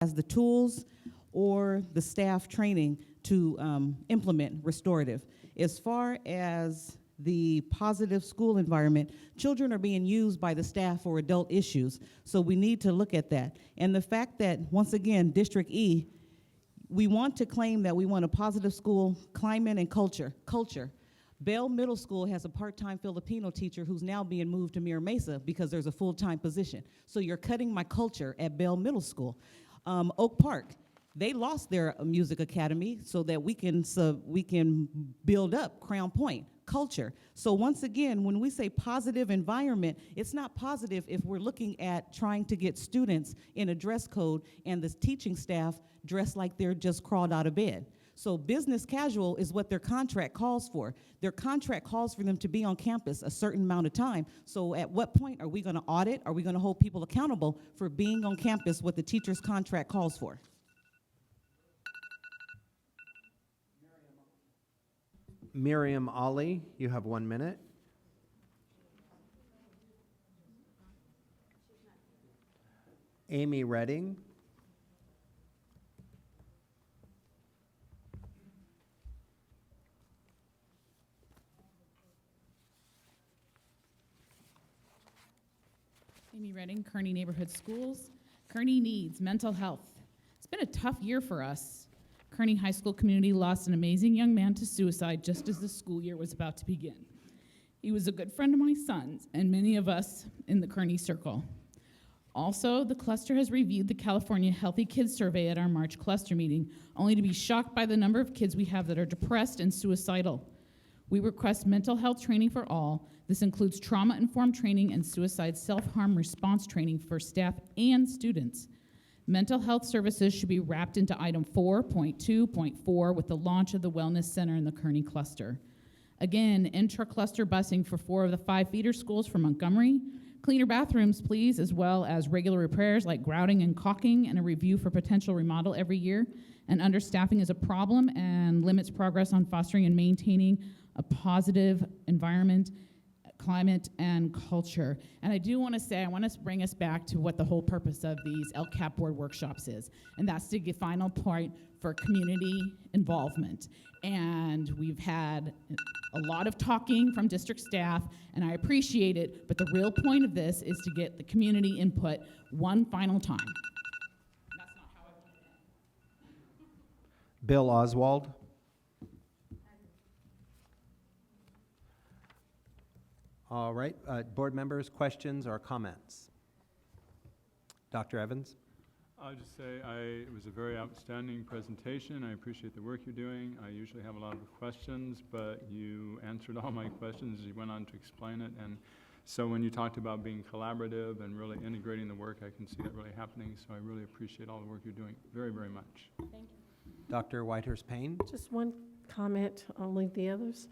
has the tools or the staff training to implement restorative. As far as the positive school environment, children are being used by the staff for adult issues, so we need to look at that. And the fact that, once again, District E, we want to claim that we want a positive school climate and culture. Bell Middle School has a part-time Filipino teacher who's now being moved to Mira Mesa because there's a full-time position. So you're cutting my culture at Bell Middle School. Oak Park, they lost their music academy so that we can build up Crown Point culture. So once again, when we say positive environment, it's not positive if we're looking at trying to get students in a dress code and the teaching staff dressed like they're just crawled out of bed. So business casual is what their contract calls for. Their contract calls for them to be on campus a certain amount of time. So at what point are we going to audit? Are we going to hold people accountable for being on campus what the teacher's contract calls for? Miriam Ali, you have 1 minute. Amy Redding. Amy Redding, Kearney Neighborhood Schools. Kearney needs mental health. It's been a tough year for us. Kearney High School community lost an amazing young man to suicide just as the school year was about to begin. He was a good friend of my son's and many of us in the Kearney circle. Also, the cluster has reviewed the California Healthy Kids Survey at our March cluster meeting, only to be shocked by the number of kids we have that are depressed and suicidal. We request mental health training for all. This includes trauma-informed training and suicide self-harm response training for staff and students. Mental health services should be wrapped into item 4.2.4 with the launch of the Wellness Center in the Kearney cluster. Again, intra-cluster busing for 4 of the 5 feeder schools for Montgomery. Cleaner bathrooms, please, as well as regular repairs like grouting and caulking, and a review for potential remodel every year. And understaffing is a problem and limits progress on fostering and maintaining a positive environment, climate, and culture. And I do want to say, I want to bring us back to what the whole purpose of these LCAP board workshops is, and that's to give final point for community involvement. And we've had a lot of talking from district staff, and I appreciate it, but the real point of this is to get the community input one final time. That's not how I want it. Bill Oswald. All right, board members, questions or comments? Dr. Evans? I'll just say it was a very outstanding presentation. I appreciate the work you're doing. I usually have a lot of questions, but you answered all my questions as you went on to explain it. And so when you talked about being collaborative and really integrating the work, I can see that really happening. So I really appreciate all the work you're doing very, very much. Thank you. Dr. Whitehurst-Payne? Just one comment, I'll leave the others.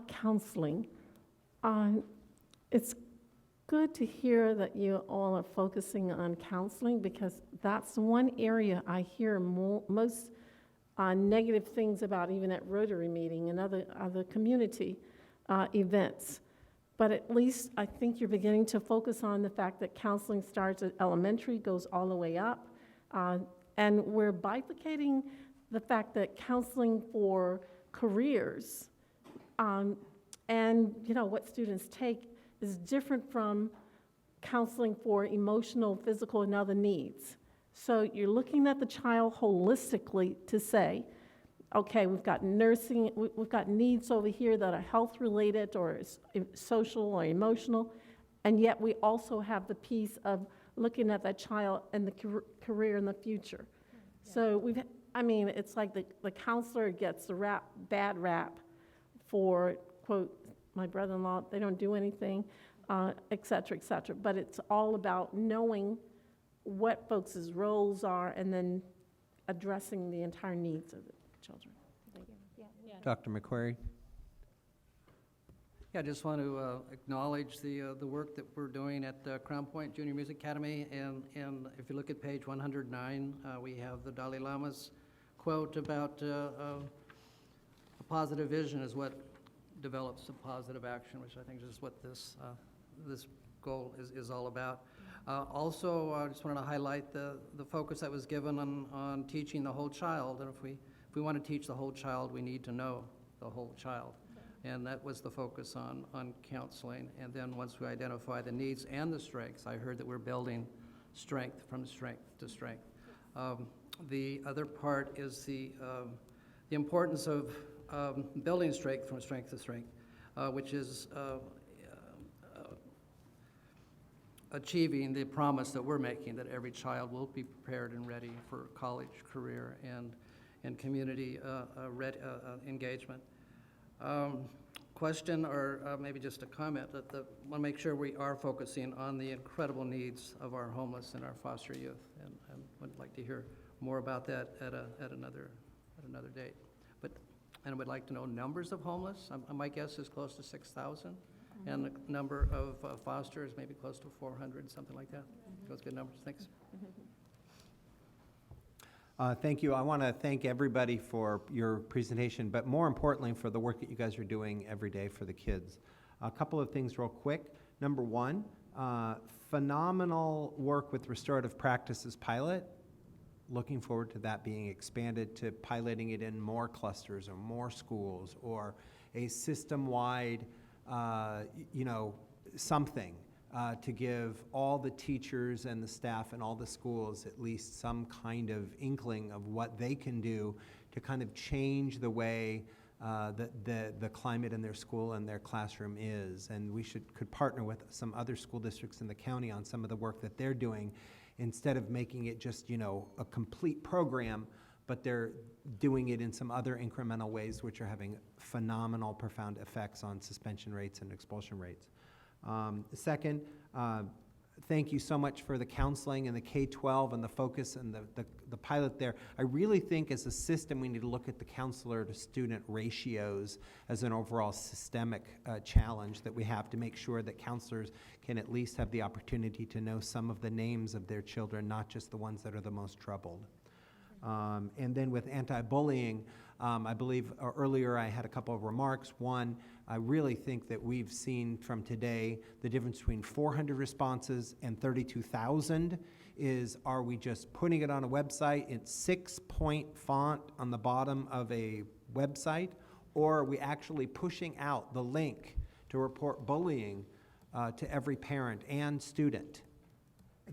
Counseling. It's good to hear that you all are focusing on counseling, because that's one area I hear most negative things about, even at Rotary meeting and other community events. But at least I think you're beginning to focus on the fact that counseling starts at elementary, goes all the way up. And we're bifurcating the fact that counseling for careers and what students take is different from counseling for emotional, physical, and other needs. So you're looking at the child holistically to say, okay, we've got nursing, we've got needs over here that are health-related or social or emotional, and yet we also have the piece of looking at that child and the career in the future. Yeah. So it's like the counselor gets the bad rap for, quote, my brother-in-law, they don't do anything, et cetera, et cetera. But it's all about knowing what folks' roles are and then addressing the entire needs of the children. Thank you. Yeah. Dr. McQuarrie? Yeah, I just want to acknowledge the work that we're doing at Crown Point Junior Music Academy. And if you look at page 109, we have the Dalai Lama's quote about a positive vision is what develops a positive action, which I think is what this goal is all about. Also, I just wanted to highlight the focus that was given on teaching the whole child. And if we want to teach the whole child, we need to know the whole child. And that was the focus on counseling. And then once we identify the needs and the strengths, I heard that we're building strength from strength to strength. The other part is the importance of building strength from strength to strength, which is achieving the promise that we're making that every child will be prepared and ready for college, career, and community engagement. Question or maybe just a comment that want to make sure we are focusing on the incredible needs of our homeless and our foster youth, and would like to hear more about that at another date. And I would like to know numbers of homeless. My guess is close to 6,000, and the number of fosters maybe close to 400, something like that. Those good numbers. Thanks. Thank you. I want to thank everybody for your presentation, but more importantly for the work that you guys are doing every day for the kids. A couple of things real quick. Number one, phenomenal work with restorative practices pilot. Looking forward to that being expanded to piloting it in more clusters or more schools or a system-wide, something to give all the teachers and the staff and all the schools at least some kind of inkling of what they can do to kind of change the way the climate in their school and their classroom is. And we could partner with some other school districts in the county on some of the work that they're doing, instead of making it just, a complete program, but they're doing it in some other incremental ways which are having phenomenal, profound effects on suspension rates and expulsion rates. Second, thank you so much for the counseling and the K-12 and the focus and the pilot there. I really think as a system we need to look at the counselor to student ratios as an overall systemic challenge that we have to make sure that counselors can at least have the opportunity to know some of the names of their children, not just the ones that are the most troubled. And then with anti-bullying, I believe earlier I had a couple of remarks. One, I really think that we've seen from today the difference between 400 responses and 32,000 is, are we just putting it on a website in 6-point font on the bottom of a website, or are we actually pushing out the link to report bullying to every parent and student?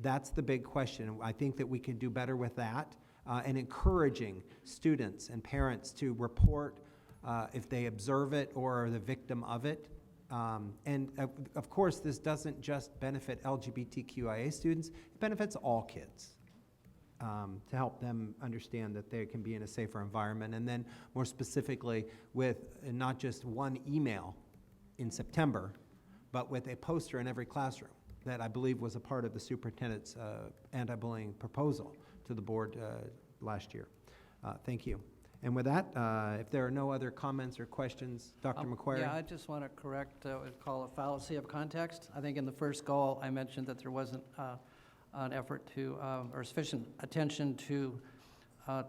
That's the big question. I think that we can do better with that. And encouraging students and parents to report if they observe it or are the victim of it. And of course, this doesn't just benefit LGBTQIA students, it benefits all kids to help them understand that they can be in a safer environment. And then more specifically with not just one email in September, but with a poster in every classroom that I believe was a part of the superintendent's anti-bullying proposal to the board last year. Thank you. And with that, if there are no other comments or questions, Dr. McQuarrie? Yeah, I just want to correct what we call a fallacy of context. I think in the first goal, I mentioned that there wasn't an effort to, or sufficient attention to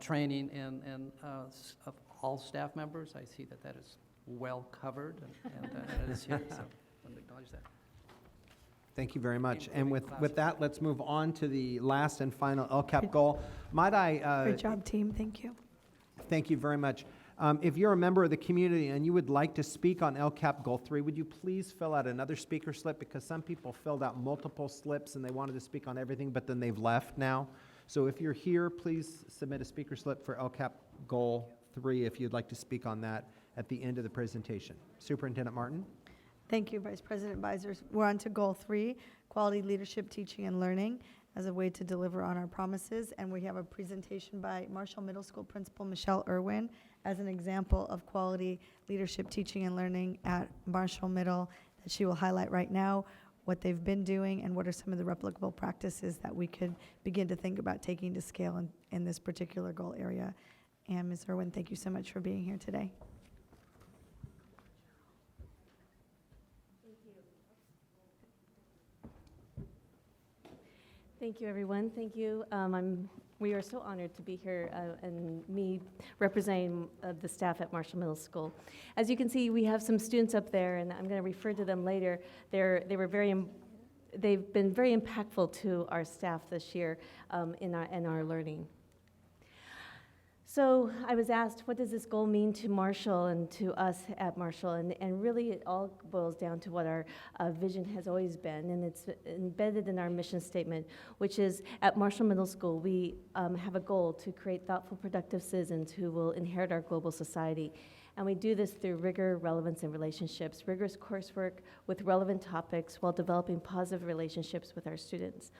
training and of all staff members. I see that is well covered, and it is here, so I want to acknowledge that. Thank you very much. And with that, let's move on to the last and final LCAP goal. Might I... Great job, team. Thank you. Thank you very much. If you're a member of the community and you would like to speak on LCAP Goal 3, would you please fill out another speaker slip? Because some people filled out multiple slips and they wanted to speak on everything, but then they've left now. So if you're here, please submit a speaker slip for LCAP Goal 3 if you'd like to speak on that at the end of the presentation. Superintendent Martin? Thank you, Vice President Bisers. We're on to Goal 3, Quality Leadership, Teaching, and Learning as a way to deliver on our promises. And we have a presentation by Marshall Middle School Principal Michelle Irwin as an example of quality leadership, teaching, and learning at Marshall Middle that she will highlight right now, what they've been doing, and what are some of the replicable practices that we could begin to think about taking to scale in this particular goal area. And Ms. Irwin, thank you so much for being here today. Thank you, everyone. Thank you. We are so honored to be here and me representing the staff at Marshall Middle School. As you can see, we have some students up there, and I'm going to refer to them later. They were very they've been very impactful to our staff this year in our learning. So I was asked, what does this goal mean to Marshall and to us at Marshall? And really it all boils down to what our vision has always been, and it's embedded in our mission statement, which is at Marshall Middle School, we have a goal to create thoughtful, productive citizens who will inherit our global society. And we do this through rigor, relevance, and relationships, rigorous coursework with relevant topics while developing positive relationships with our students.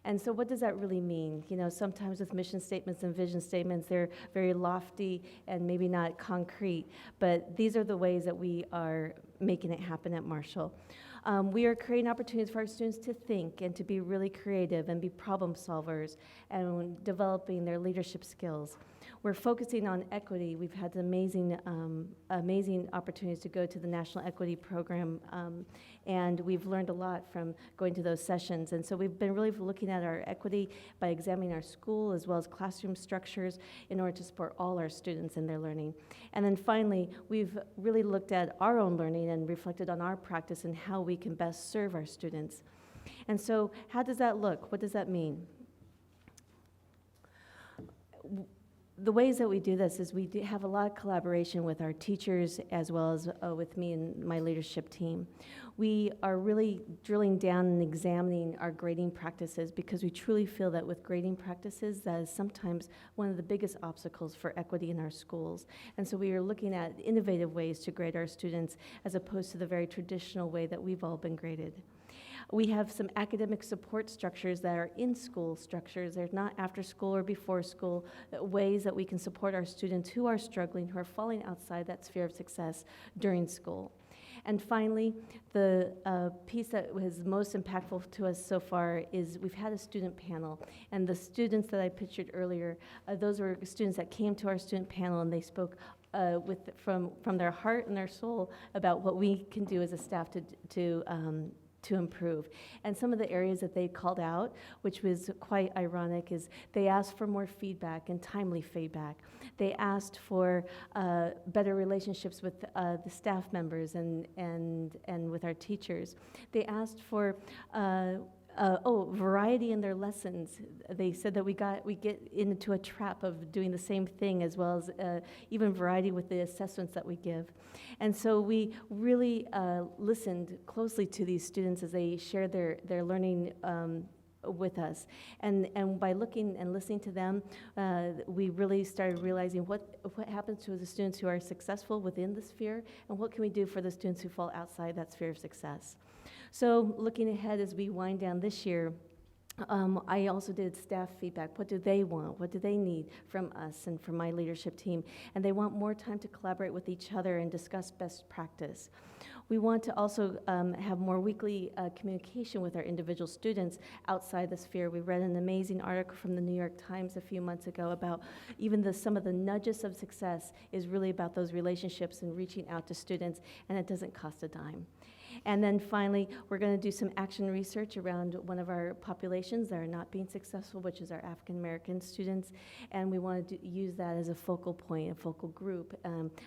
And so what does that really mean? You know, sometimes with mission statements and vision statements, they're very lofty and maybe not concrete, but these are the ways that we are making it happen at Marshall. We are creating opportunities for our students to think and to be really creative and be problem solvers and developing their leadership skills. We're focusing on equity. We've had amazing opportunities to go to the National Equity Program, and we've learned a lot from going to those sessions. And so we've been really looking at our equity by examining our school as well as classroom structures in order to support all our students in their learning. And then finally, we've really looked at our own learning and reflected on our practice and how we can best serve our students. And so how does that look? What does that mean? The ways that we do this is we have a lot of collaboration with our teachers as well as with me and my leadership team. We are really drilling down and examining our grading practices because we truly feel that with grading practices, that is sometimes one of the biggest obstacles for equity in our schools. And so we are looking at innovative ways to grade our students as opposed to the very traditional way that we've all been graded. We have some academic support structures that are in-school structures. They're not after school or before school, ways that we can support our students who are struggling, who are falling outside that sphere of success during school. And finally, the piece that was most impactful to us so far is we've had a student panel. And the students that I pictured earlier, those were students that came to our student panel and they spoke from their heart and their soul about what we can do as a staff to improve. And some of the areas that they called out, which was quite ironic, is they asked for more feedback and timely feedback. They asked for better relationships with the staff members and with our teachers. They asked for variety in their lessons. They said that we get into a trap of doing the same thing as well as even variety with the assessments that we give. And so we really listened closely to these students as they shared their learning with us. And by looking and listening to them, we really started realizing what happens to the students who are successful within the sphere and what can we do for the students who fall outside that sphere of success. So looking ahead as we wind down this year, I also did staff feedback. What do they want? What do they need from us and from my leadership team? And they want more time to collaborate with each other and discuss best practice. We want to also have more weekly communication with our individual students outside the sphere. We read an amazing article from the New York Times a few months ago about even some of the nudges of success is really about those relationships and reaching out to students, and it doesn't cost a dime. And then finally, we're going to do some action research around one of our populations that are not being successful, which is our African American students. And we want to use that as a focal point, a focal group,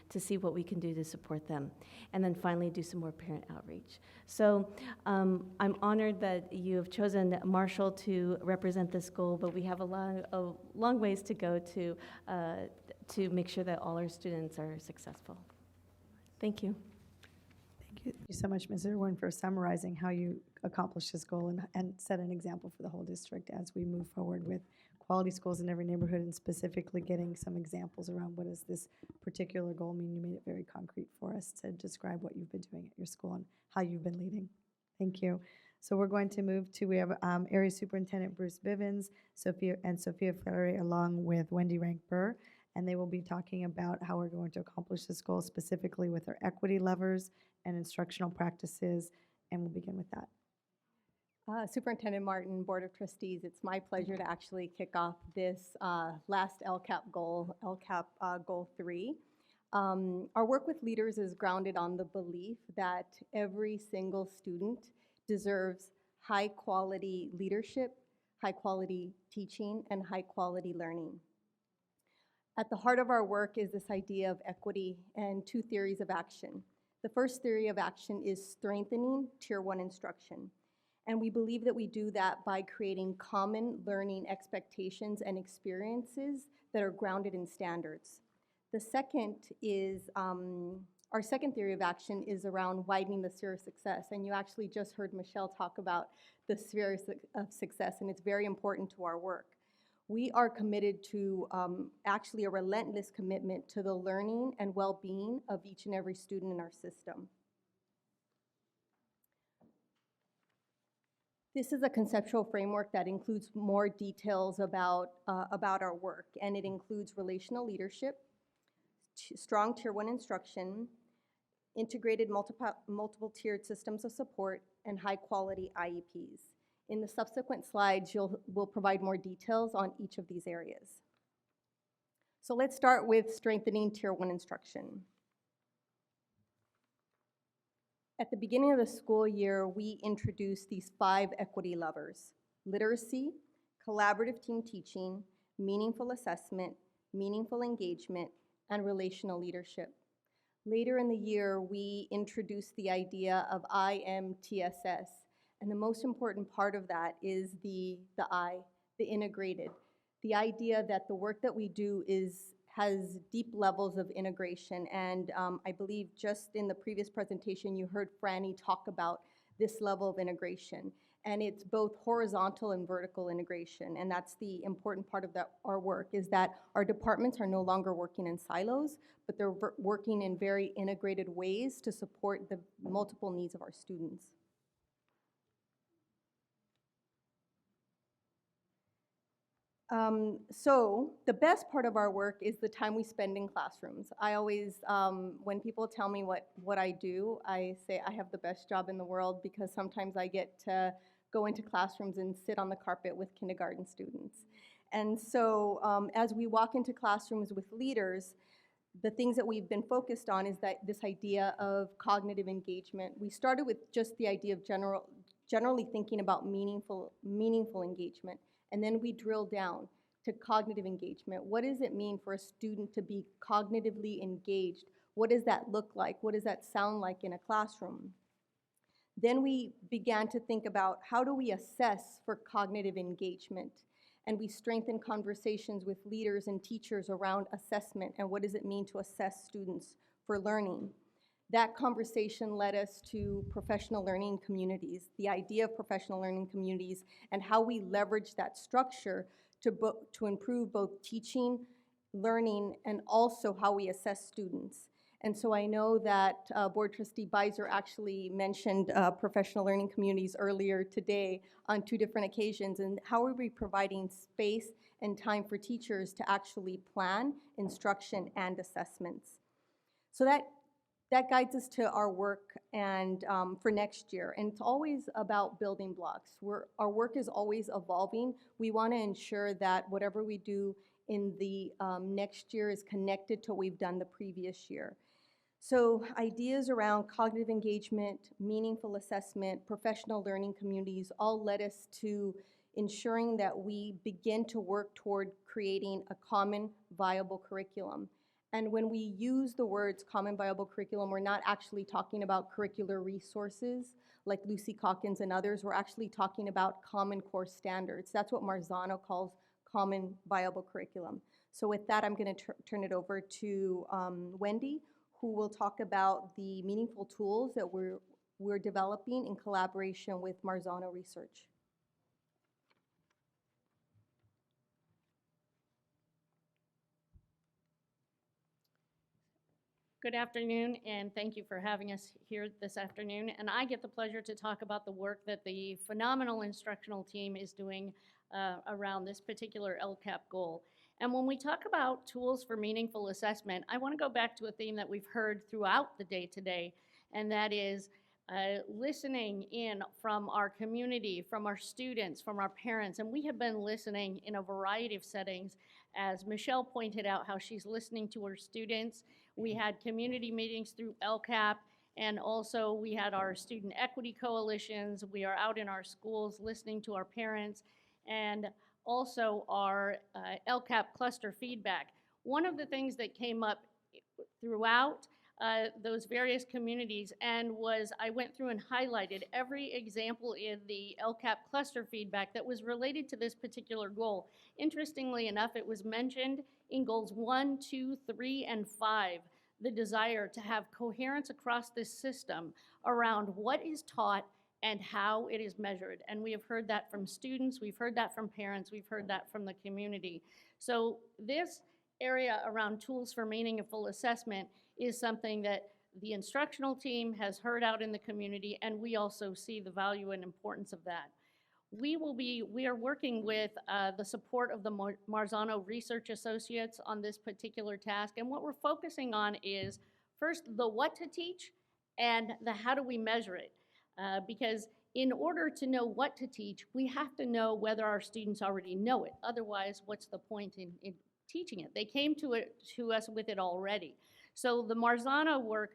to see what we can do to support them. And then finally, do some more parent outreach. So I'm honored that you have chosen Marshall to represent this goal, but we have a long ways to go to make sure that all our students are successful. Thank you. Thank you so much, Ms. Irwin, for summarizing how you accomplished this goal and set an example for the whole district as we move forward with quality schools in every neighborhood and specifically getting some examples around what does this particular goal mean. You made it very concrete for us to describe what you've been doing at your school and how you've been leading. Thank you. So we're going to move to, we have Area Superintendent Bruce Bivens, Sophia Ferre, along with Wendy Rank-Burr, and they will be talking about how we're going to accomplish this goal specifically with our equity levers and instructional practices, and we'll begin with that. Superintendent Martin, Board of Trustees, it's my pleasure to actually kick off this last LCAP goal, Goal 3. Our work with leaders is grounded on the belief that every single student deserves high-quality leadership, high-quality teaching, and high-quality learning. At the heart of our work is this idea of equity and two theories of action. The first theory of action is strengthening Tier 1 instruction. And we believe that we do that by creating common learning expectations and experiences that are grounded in standards. The second is, our second theory of action is around widening the sphere of success. And you actually just heard Michelle talk about the sphere of success, and it's very important to our work. We are committed to actually a relentless commitment to the learning and well-being of each and every student in our system. This is a conceptual framework that includes more details about our work, and it includes relational leadership, strong Tier 1 instruction, integrated multiple tiered systems of support, and high-quality IEPs. In the subsequent slides, we'll provide more details on each of these areas. So let's start with strengthening Tier 1 instruction. At the beginning of the school year, we introduced these 5 equity levers: literacy, collaborative team teaching, meaningful assessment, meaningful engagement, and relational leadership. Later in the year, we introduced the idea of IMTSS, and the most important part of that is the I, the integrated. The idea that the work that we do has deep levels of integration, and I believe just in the previous presentation you heard Franny talk about this level of integration, and it's both horizontal and vertical integration, and that's the important part of our work, is that our departments are no longer working in silos, but they're working in very integrated ways to support the multiple needs of our students. So the best part of our work is the time we spend in classrooms. I always, when people tell me what I do, I say I have the best job in the world, because sometimes I get to go into classrooms and sit on the carpet with kindergarten students. And so as we walk into classrooms with leaders, the things that we've been focused on is that this idea of cognitive engagement. We started with just the idea of generally thinking about meaningful engagement. And then we drill down to cognitive engagement. What does it mean for a student to be cognitively engaged? What does that look like? What does that sound like in a classroom? Then we began to think about, how do we assess for cognitive engagement? And we strengthened conversations with leaders and teachers around assessment and what does it mean to assess students for learning. That conversation led us to professional learning communities, the idea of professional learning communities, and how we leverage that structure to improve both teaching, learning, and also how we assess students. And so I know that Board Trustee Beiser actually mentioned professional learning communities earlier today on 2 different occasions, and how are we providing space and time for teachers to actually plan instruction and assessments. So that guides us to our work and for next year. And it's always about building blocks. Our work is always evolving. We want to ensure that whatever we do in the next year is connected to what we've done the previous year. So ideas around cognitive engagement, meaningful assessment, professional learning communities all led us to ensuring that we begin to work toward creating a common viable curriculum. And when we use the words common viable curriculum, we're not actually talking about curricular resources like Lucy Calkins and others. We're actually talking about common core standards. That's what Marzano calls common viable curriculum. So with that, I'm going to turn it over to Wendy, who will talk about the meaningful tools that we're developing in collaboration with Marzano Research. Good afternoon, and thank you for having us here this afternoon. And I get the pleasure to talk about the work that the phenomenal instructional team is doing around this particular LCAP goal. And when we talk about tools for meaningful assessment, I want to go back to a theme that we've heard throughout the day today, and that is listening in from our community, from our students, from our parents. And we have been listening in a variety of settings. As Michelle pointed out, how she's listening to her students. We had community meetings through LCAP, and also we had our student equity coalitions. We are out in our schools listening to our parents, and also our LCAP cluster feedback. One of the things that came up throughout those various communities, and I went through and highlighted every example in the LCAP cluster feedback that was related to this particular goal. Interestingly enough, it was mentioned in goals 1, 2, 3, and 5, the desire to have coherence across this system around what is taught and how it is measured. And we have heard that from students, we've heard that from parents, we've heard that from the community. So this area around tools for meaningful assessment is something that the instructional team has heard out in the community, and we also see the value and importance of that. We are working with the support of the Marzano Research Associates on this particular task, and what we're focusing on is first the what to teach and the how do we measure it. Because in order to know what to teach, we have to know whether our students already know it. Otherwise, what's the point in teaching it? They came to us with it already. So the Marzano work,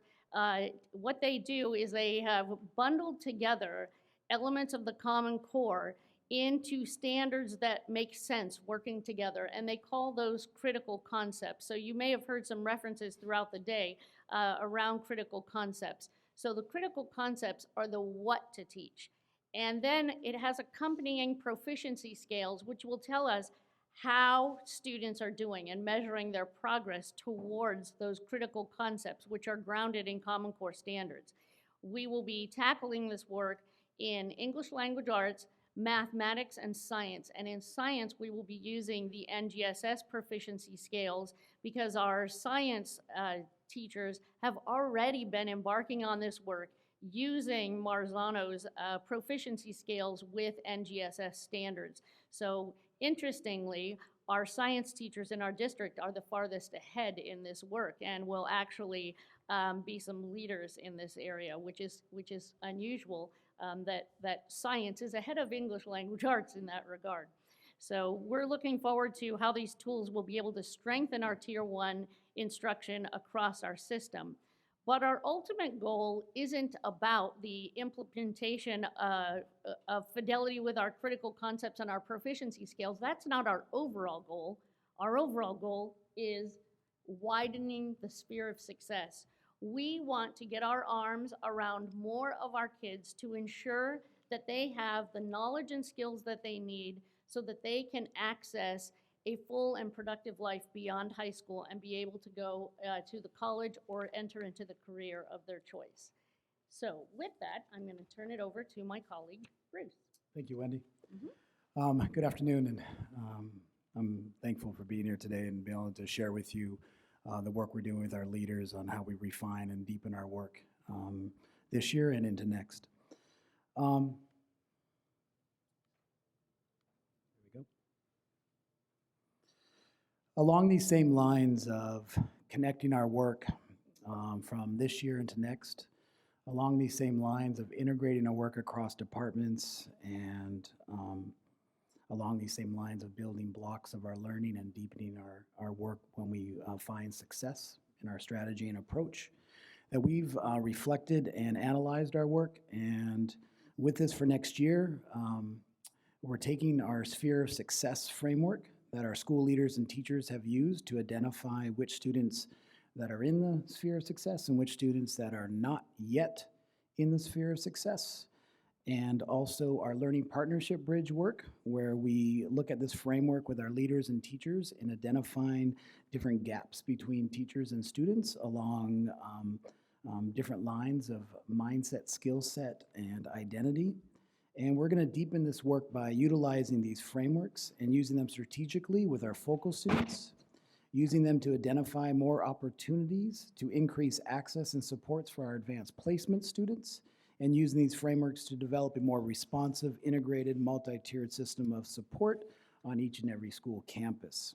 what they do is they have bundled together elements of the Common Core into standards that make sense working together, and they call those critical concepts. So you may have heard some references throughout the day around critical concepts. So the critical concepts are the what to teach. And then it has accompanying proficiency scales, which will tell us how students are doing and measuring their progress towards those critical concepts, which are grounded in Common Core standards. We will be tackling this work in English language arts, mathematics, and science. And in science, we will be using the NGSS proficiency scales because our science teachers have already been embarking on this work using Marzano's proficiency scales with NGSS standards. So interestingly, our science teachers in our district are the farthest ahead in this work and will actually be some leaders in this area, which is unusual that science is ahead of English language arts in that regard. So we're looking forward to how these tools will be able to strengthen our Tier 1 instruction across our system. But our ultimate goal isn't about the implementation of fidelity with our critical concepts and our proficiency scales. That's not our overall goal. Our overall goal is widening the sphere of success. We want to get our arms around more of our kids to ensure that they have the knowledge and skills that they need so that they can access a full and productive life beyond high school and be able to go to the college or enter into the career of their choice. So with that, I'm going to turn it over to my colleague, Bruce. Thank you, Wendy. Good afternoon, and I'm thankful for being here today and being able to share with you the work we're doing with our leaders on how we refine and deepen our work this year and into next. Along these same lines of connecting our work from this year into next, along these same lines of integrating our work across departments, and along these same lines of building blocks of our learning and deepening our work when we find success in our strategy and approach, that we've reflected and analyzed our work. And with this for next year, we're taking our sphere of success framework that our school leaders and teachers have used to identify which students that are in the sphere of success and which students that are not yet in the sphere of success. And also our learning partnership bridge work, where we look at this framework with our leaders and teachers in identifying different gaps between teachers and students along different lines of mindset, skill set, and identity. And we're going to deepen this work by utilizing these frameworks and using them strategically with our focal students, using them to identify more opportunities to increase access and supports for our advanced placement students, and using these frameworks to develop a more responsive, integrated, multi-tiered system of support on each and every school campus.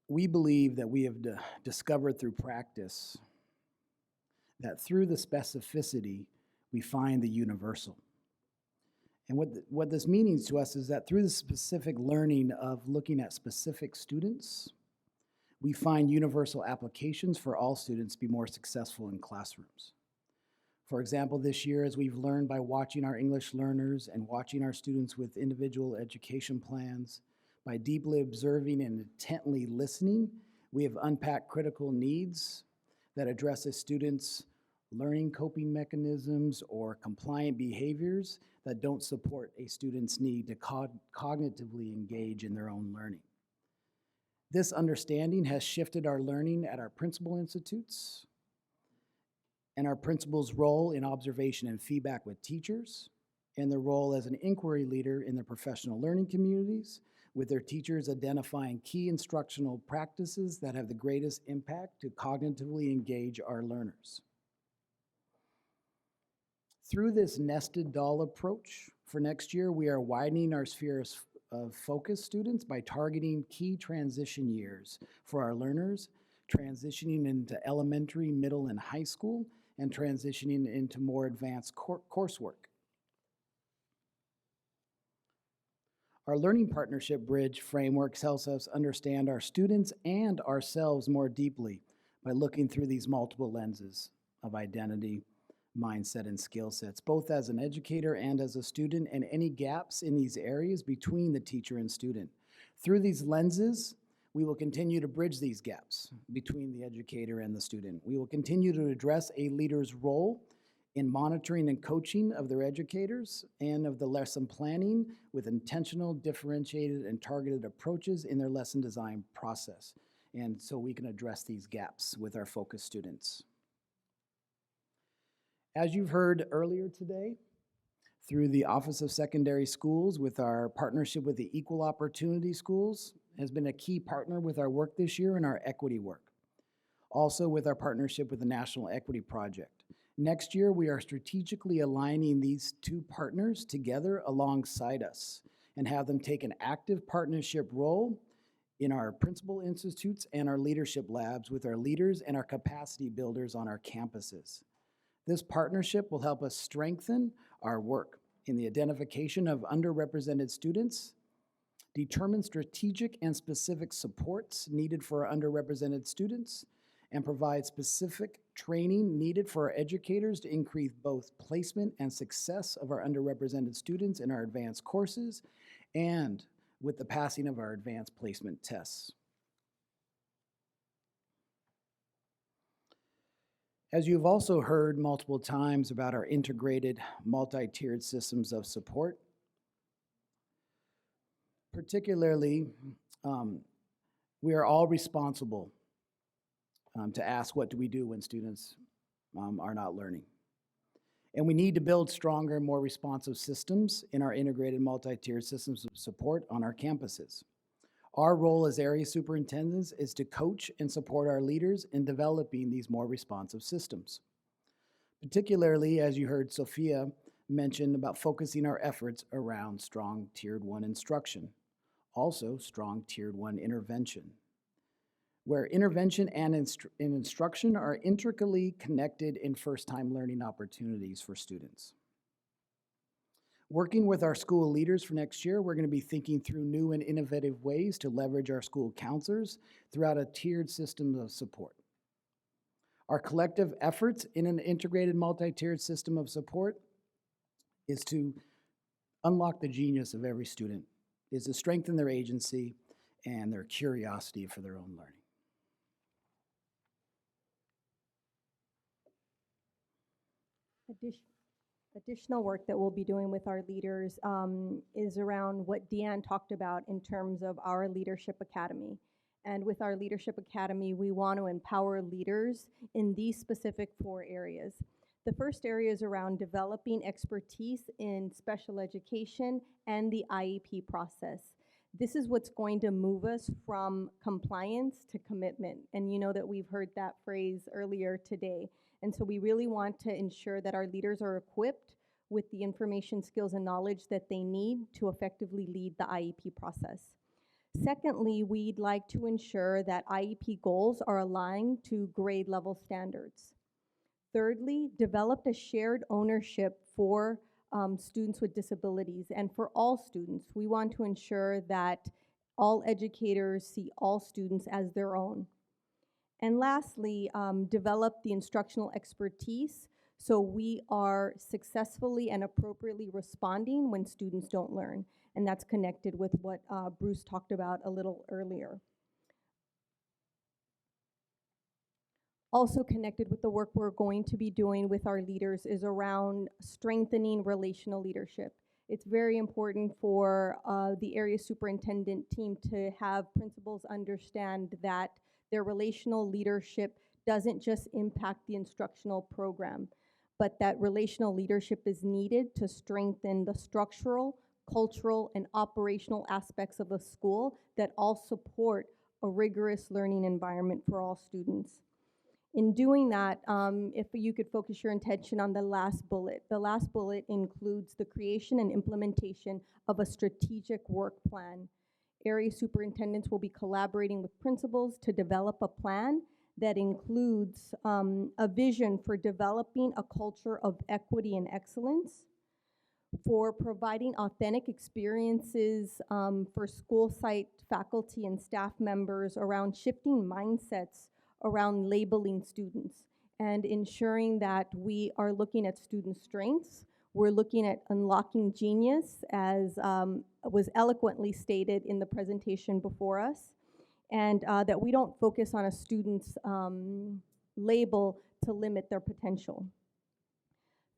We believe that we have discovered through practice that through the specificity, we find the universal. And what this means to us is that through the specific learning of looking at specific students, we find universal applications for all students to be more successful in classrooms. For example, this year, as we've learned by watching our English learners and watching our students with individual education plans, By deeply observing and intently listening, we have unpacked critical needs that address a student's learning coping mechanisms or compliant behaviors that don't support a student's need to cognitively engage in their own learning. This understanding has shifted our learning at our principal institutes and our principal's role in observation and feedback with teachers, and their role as an inquiry leader in their professional learning communities, with their teachers identifying key instructional practices that have the greatest impact to cognitively engage our learners. Through this nested doll approach, for next year, we are widening our sphere of focus students by targeting key transition years for our learners, transitioning into elementary, middle, and high school, and transitioning into more advanced coursework. Our Learning Partnership Bridge framework helps us understand our students and ourselves more deeply by looking through these multiple lenses of identity, mindset, and skill sets, both as an educator and as a student, and any gaps in these areas between the teacher and student. Through these lenses, we will continue to bridge these gaps between the educator and the student. We will continue to address a leader's role in monitoring and coaching of their educators and of the lesson planning with intentional, differentiated, and targeted approaches in their lesson design process. And so we can address these gaps with our focus students. As you've heard earlier today, through the Office of Secondary Schools, with our partnership with the Equal Opportunity Schools, has been a key partner with our work this year and our equity work. Also with our partnership with the National Equity Project. Next year, we are strategically aligning these two partners together alongside us and have them take an active partnership role in our principal institutes and our leadership labs with our leaders and our capacity builders on our campuses. This partnership will help us strengthen our work in the identification of underrepresented students, determine strategic and specific supports needed for our underrepresented students, and provide specific training needed for our educators to increase both placement and success of our underrepresented students in our advanced courses and with the passing of our advanced placement tests. As you've also heard multiple times about our integrated multi-tiered systems of support, particularly, we are all responsible to ask, what do we do when students are not learning? And we need to build stronger, more responsive systems in our integrated multi-tiered systems of support on our campuses. Our role as area superintendents is to coach and support our leaders in developing these more responsive systems. Particularly, as you heard Sophia mention about focusing our efforts around strong Tiered 1 instruction, also strong Tiered 1 intervention, where intervention and instruction are intricately connected in first-time learning opportunities for students. Working with our school leaders for next year, we're going to be thinking through new and innovative ways to leverage our school counselors throughout a tiered system of support. Our collective efforts in an integrated multi-tiered system of support is to unlock the genius of every student, is to strengthen their agency and their curiosity for their own learning. Additional work that we'll be doing with our leaders is around what Deanne talked about in terms of our Leadership Academy. And with our Leadership Academy, we want to empower leaders in these specific 4 areas. The first area is around developing expertise in special education and the IEP process. This is what's going to move us from compliance to commitment. And you know that we've heard that phrase earlier today. And so we really want to ensure that our leaders are equipped with the information, skills, and knowledge that they need to effectively lead the IEP process. Secondly, we'd like to ensure that IEP goals are aligned to grade level standards. Thirdly, develop a shared ownership for students with disabilities and for all students. We want to ensure that all educators see all students as their own. And lastly, develop the instructional expertise so we are successfully and appropriately responding when students don't learn. and that's connected with what Bruce talked about a little earlier. Also connected with the work we're going to be doing with our leaders is around strengthening relational leadership. It's very important for the area superintendent team to have principals understand that their relational leadership doesn't just impact the instructional program, but that relational leadership is needed to strengthen the structural, cultural, and operational aspects of a school that all support a rigorous learning environment for all students. In doing that, if you could focus your attention on the last bullet. The last bullet includes the creation and implementation of a strategic work plan. Area superintendents will be collaborating with principals to develop a plan that includes a vision for developing a culture of equity and excellence, for providing authentic experiences for school site faculty and staff members around shifting mindsets around labeling students and ensuring that we are looking at student strengths. We're looking at unlocking genius, as was eloquently stated in the presentation before us, and that we don't focus on a student's label to limit their potential.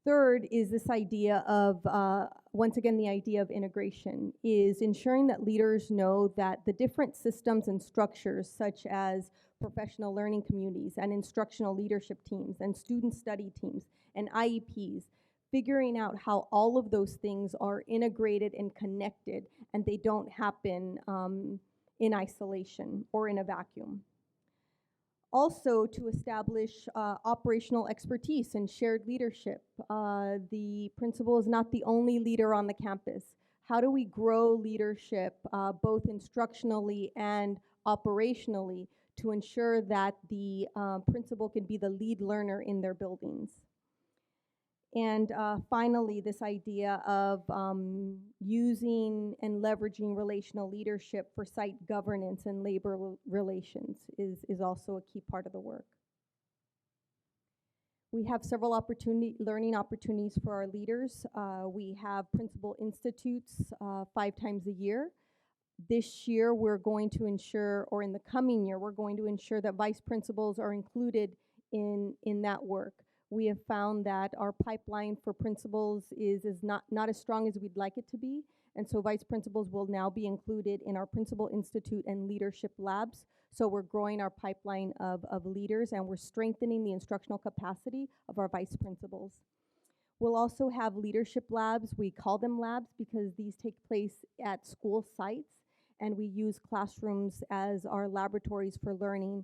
Third is this idea of, once again, the idea of integration, is ensuring that leaders know that the different systems and structures, such as professional learning communities and instructional leadership teams and student study teams and IEPs, figuring out how all of those things are integrated and connected and they don't happen in isolation or in a vacuum. Also, to establish operational expertise and shared leadership. The principal is not the only leader on the campus. How do we grow leadership both instructionally and operationally to ensure that the principal can be the lead learner in their buildings? And finally, this idea of using and leveraging relational leadership for site governance and labor relations is also a key part of the work. We have several learning opportunities for our leaders. We have principal institutes 5 times a year. This year, we're going to ensure, or in the coming year, we're going to ensure that vice principals are included in that work. We have found that our pipeline for principals is not as strong as we'd like it to be, and so vice principals will now be included in our Principal Institute and leadership labs. So we're growing our pipeline of leaders, and we're strengthening the instructional capacity of our vice principals. We'll also have leadership labs. We call them labs because these take place at school sites, and we use classrooms as our laboratories for learning,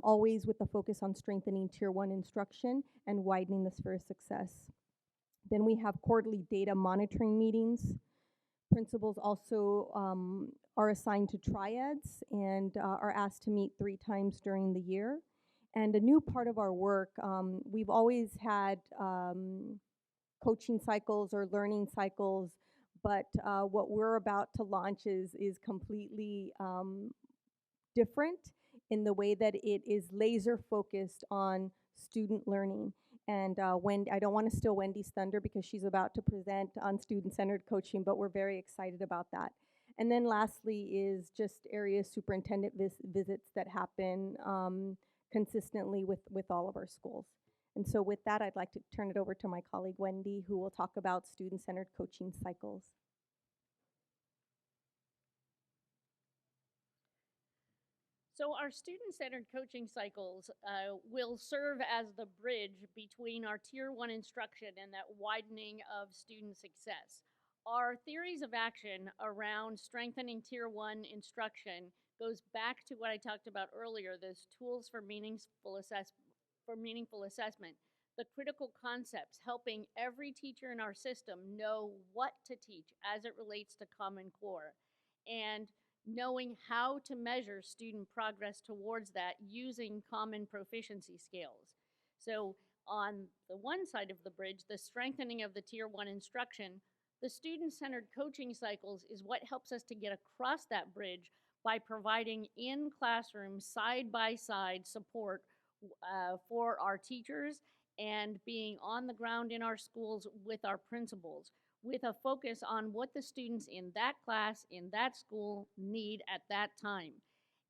always with the focus on strengthening Tier 1 instruction and widening the sphere of success. Then we have quarterly data monitoring meetings. Principals also are assigned to triads and are asked to meet 3 times during the year. And a new part of our work, we've always had coaching cycles or learning cycles, but what we're about to launch is completely different in the way that it is laser focused on student learning. And I don't want to steal Wendy's thunder because she's about to present on student-centered coaching, but we're very excited about that. And then lastly is just area superintendent visits that happen consistently with all of our schools. And so with that, I'd like to turn it over to my colleague Wendy, who will talk about student-centered coaching cycles. So our student-centered coaching cycles will serve as the bridge between our Tier 1 instruction and that widening of student success. Our theories of action around strengthening Tier 1 instruction goes back to what I talked about earlier, those tools for meaningful assessment, the critical concepts, helping every teacher in our system know what to teach as it relates to Common Core, and knowing how to measure student progress towards that using common proficiency scales. So on the one side of the bridge, the strengthening of the Tier 1 instruction, the student-centered coaching cycles is what helps us to get across that bridge by providing in-classroom, side-by-side support for our teachers and being on the ground in our schools with our principals. with a focus on what the students in that class, in that school need at that time.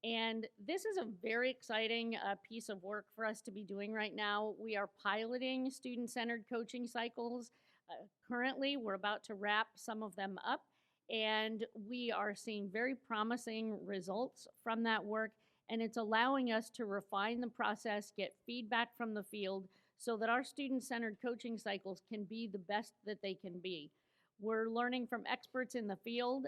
And this is a very exciting piece of work for us to be doing right now. We are piloting student-centered coaching cycles. Currently, we're about to wrap some of them up, and we are seeing very promising results from that work, and it's allowing us to refine the process, get feedback from the field, so that our student-centered coaching cycles can be the best that they can be. We're learning from experts in the field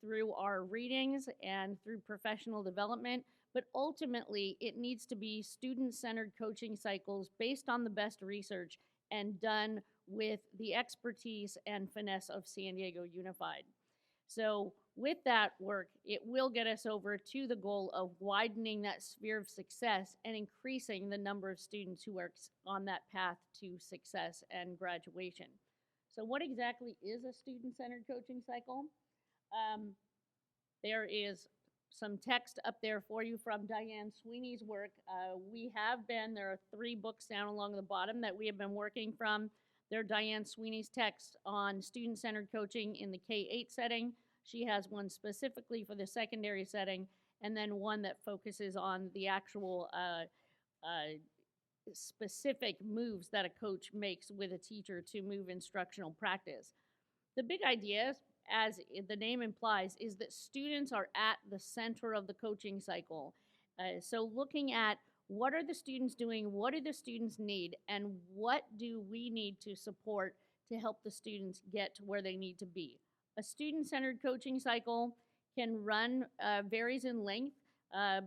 through our readings and through professional development, but ultimately it needs to be student-centered coaching cycles based on the best research and done with the expertise and finesse of San Diego Unified. So with that work, it will get us over to the goal of widening that sphere of success and increasing the number of students who are on that path to success and graduation. So what exactly is a student-centered coaching cycle? There is some text up there for you from Diane Sweeney's work. There are 3 books down along the bottom that we have been working from. They're Diane Sweeney's text on student-centered coaching in the K-8 setting. She has one specifically for the secondary setting, and then one that focuses on the actual specific moves that a coach makes with a teacher to move instructional practice. The big idea, as the name implies, is that students are at the center of the coaching cycle. So looking at what are the students doing, what do the students need, and what do we need to support to help the students get to where they need to be. A student-centered coaching cycle can run, varies in length,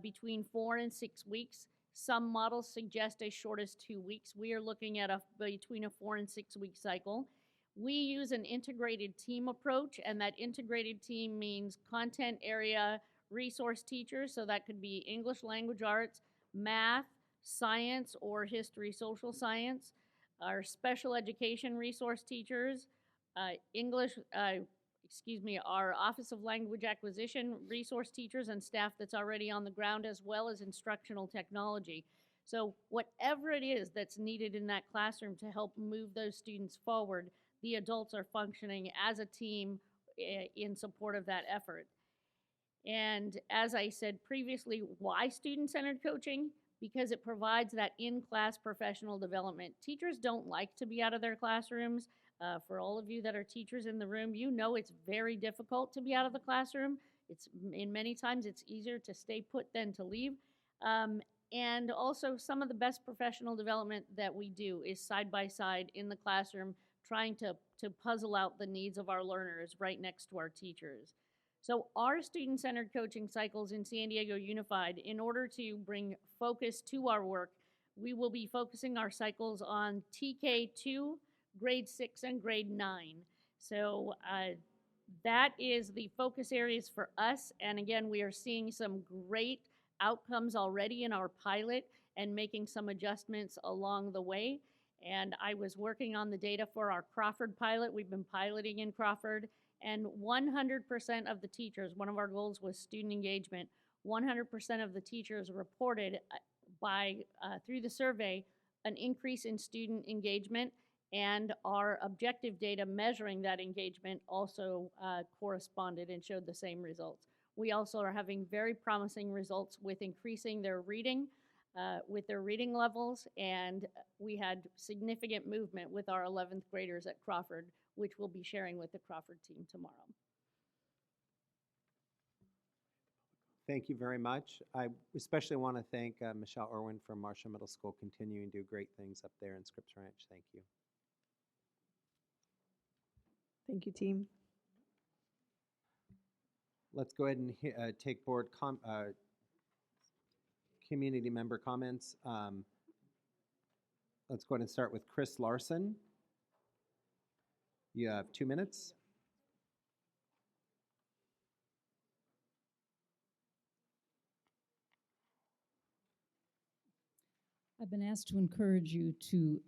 between 4 and 6 weeks. Some models suggest as short as 2 weeks. We are looking at between a 4 and 6 week cycle. We use an integrated team approach, and that integrated team means content area resource teachers, so that could be English language arts, math, science, or history, social science, our special education resource teachers, our Office of Language Acquisition resource teachers and staff that's already on the ground, as well as instructional technology. So whatever it is that's needed in that classroom to help move those students forward, the adults are functioning as a team in support of that effort. And as I said previously, why student-centered coaching? Because it provides that in-class professional development. Teachers don't like to be out of their classrooms. For all of you that are teachers in the room, you know it's very difficult to be out of the classroom. In many times it's easier to stay put than to leave. And also some of the best professional development that we do is side by side in the classroom, trying to puzzle out the needs of our learners right next to our teachers. So our student-centered coaching cycles in San Diego Unified, in order to bring focus to our work, we will be focusing our cycles on TK2, grade 6, and grade 9. So that is the focus areas for us. And again, we are seeing some great outcomes already in our pilot and making some adjustments along the way. And I was working on the data for our Crawford pilot. We've been piloting in Crawford, and 100% of the teachers, one of our goals was student engagement, 100% of the teachers reported through the survey an increase in student engagement, and our objective data measuring that engagement also corresponded and showed the same results. We also are having very promising results with increasing their reading, with their reading levels, and we had significant movement with our 11th graders at Crawford, which we'll be sharing with the Crawford team tomorrow. Thank you very much. I especially want to thank Michelle Irwin from Marshall Middle School, continuing to do great things up there in Scripps Ranch. Thank you. Thank you, team. Let's go ahead and take board community member comments. Let's go ahead and start with Chris Larson. You have 2 minutes. I've been asked to encourage you to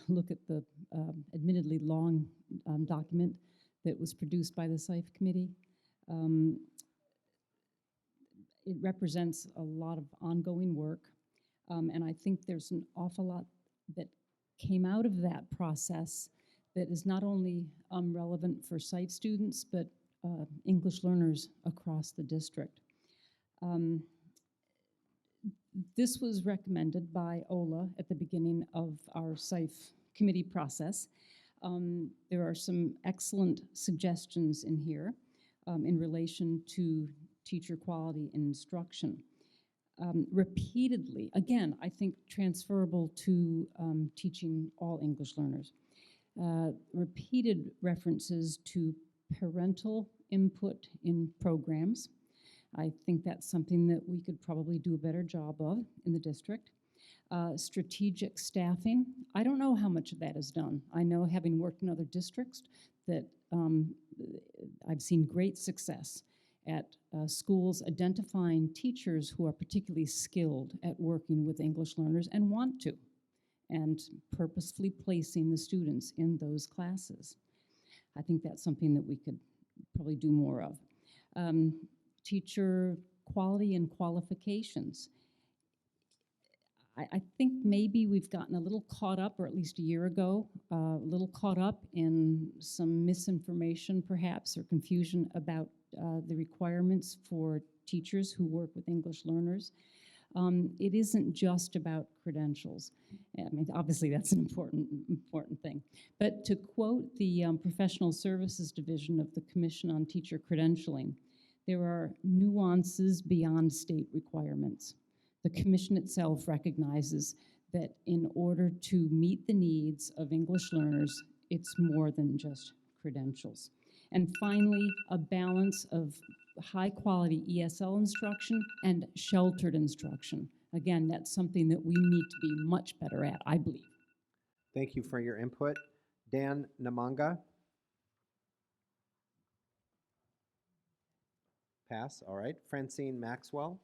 look at the admittedly long document that was produced by the SIFE committee. It represents a lot of ongoing work, and I think there's an awful lot that came out of that process that is not only relevant for sight students, but English learners across the district. This was recommended by Ola at the beginning of our SIFE committee process. There are some excellent suggestions in here in relation to teacher quality in instruction. Repeatedly, again, I think transferable to teaching all English learners. Repeated references to parental input in programs. I think that's something that we could probably do a better job of in the district. Strategic staffing. I don't know how much of that is done. I know, having worked in other districts, that I've seen great success at schools identifying teachers who are particularly skilled at working with English learners and want to, and purposefully placing the students in those classes. I think that's something that we could probably do more of. Teacher quality and qualifications. I think maybe we've gotten a little caught up, or at least a year ago, a little caught up in some misinformation perhaps, or confusion about the requirements for teachers who work with English learners. It isn't just about credentials. I mean, obviously that's an important thing. But to quote the Professional Services Division of the Commission on Teacher Credentialing, there are nuances beyond state requirements. The Commission itself recognizes that in order to meet the needs of English learners, it's more than just credentials. And finally, a balance of high-quality ESL instruction and sheltered instruction. Again, that's something that we need to be much better at, I believe. Thank you for your input. Dan Namanga? Pass, all right. Francine Maxwell?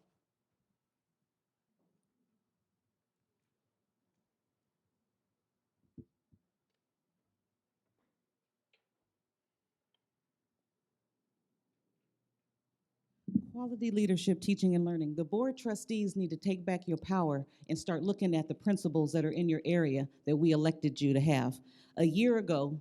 Quality leadership, teaching and learning. The board trustees need to take back your power and start looking at the principals that are in your area that we elected you to have. A year ago,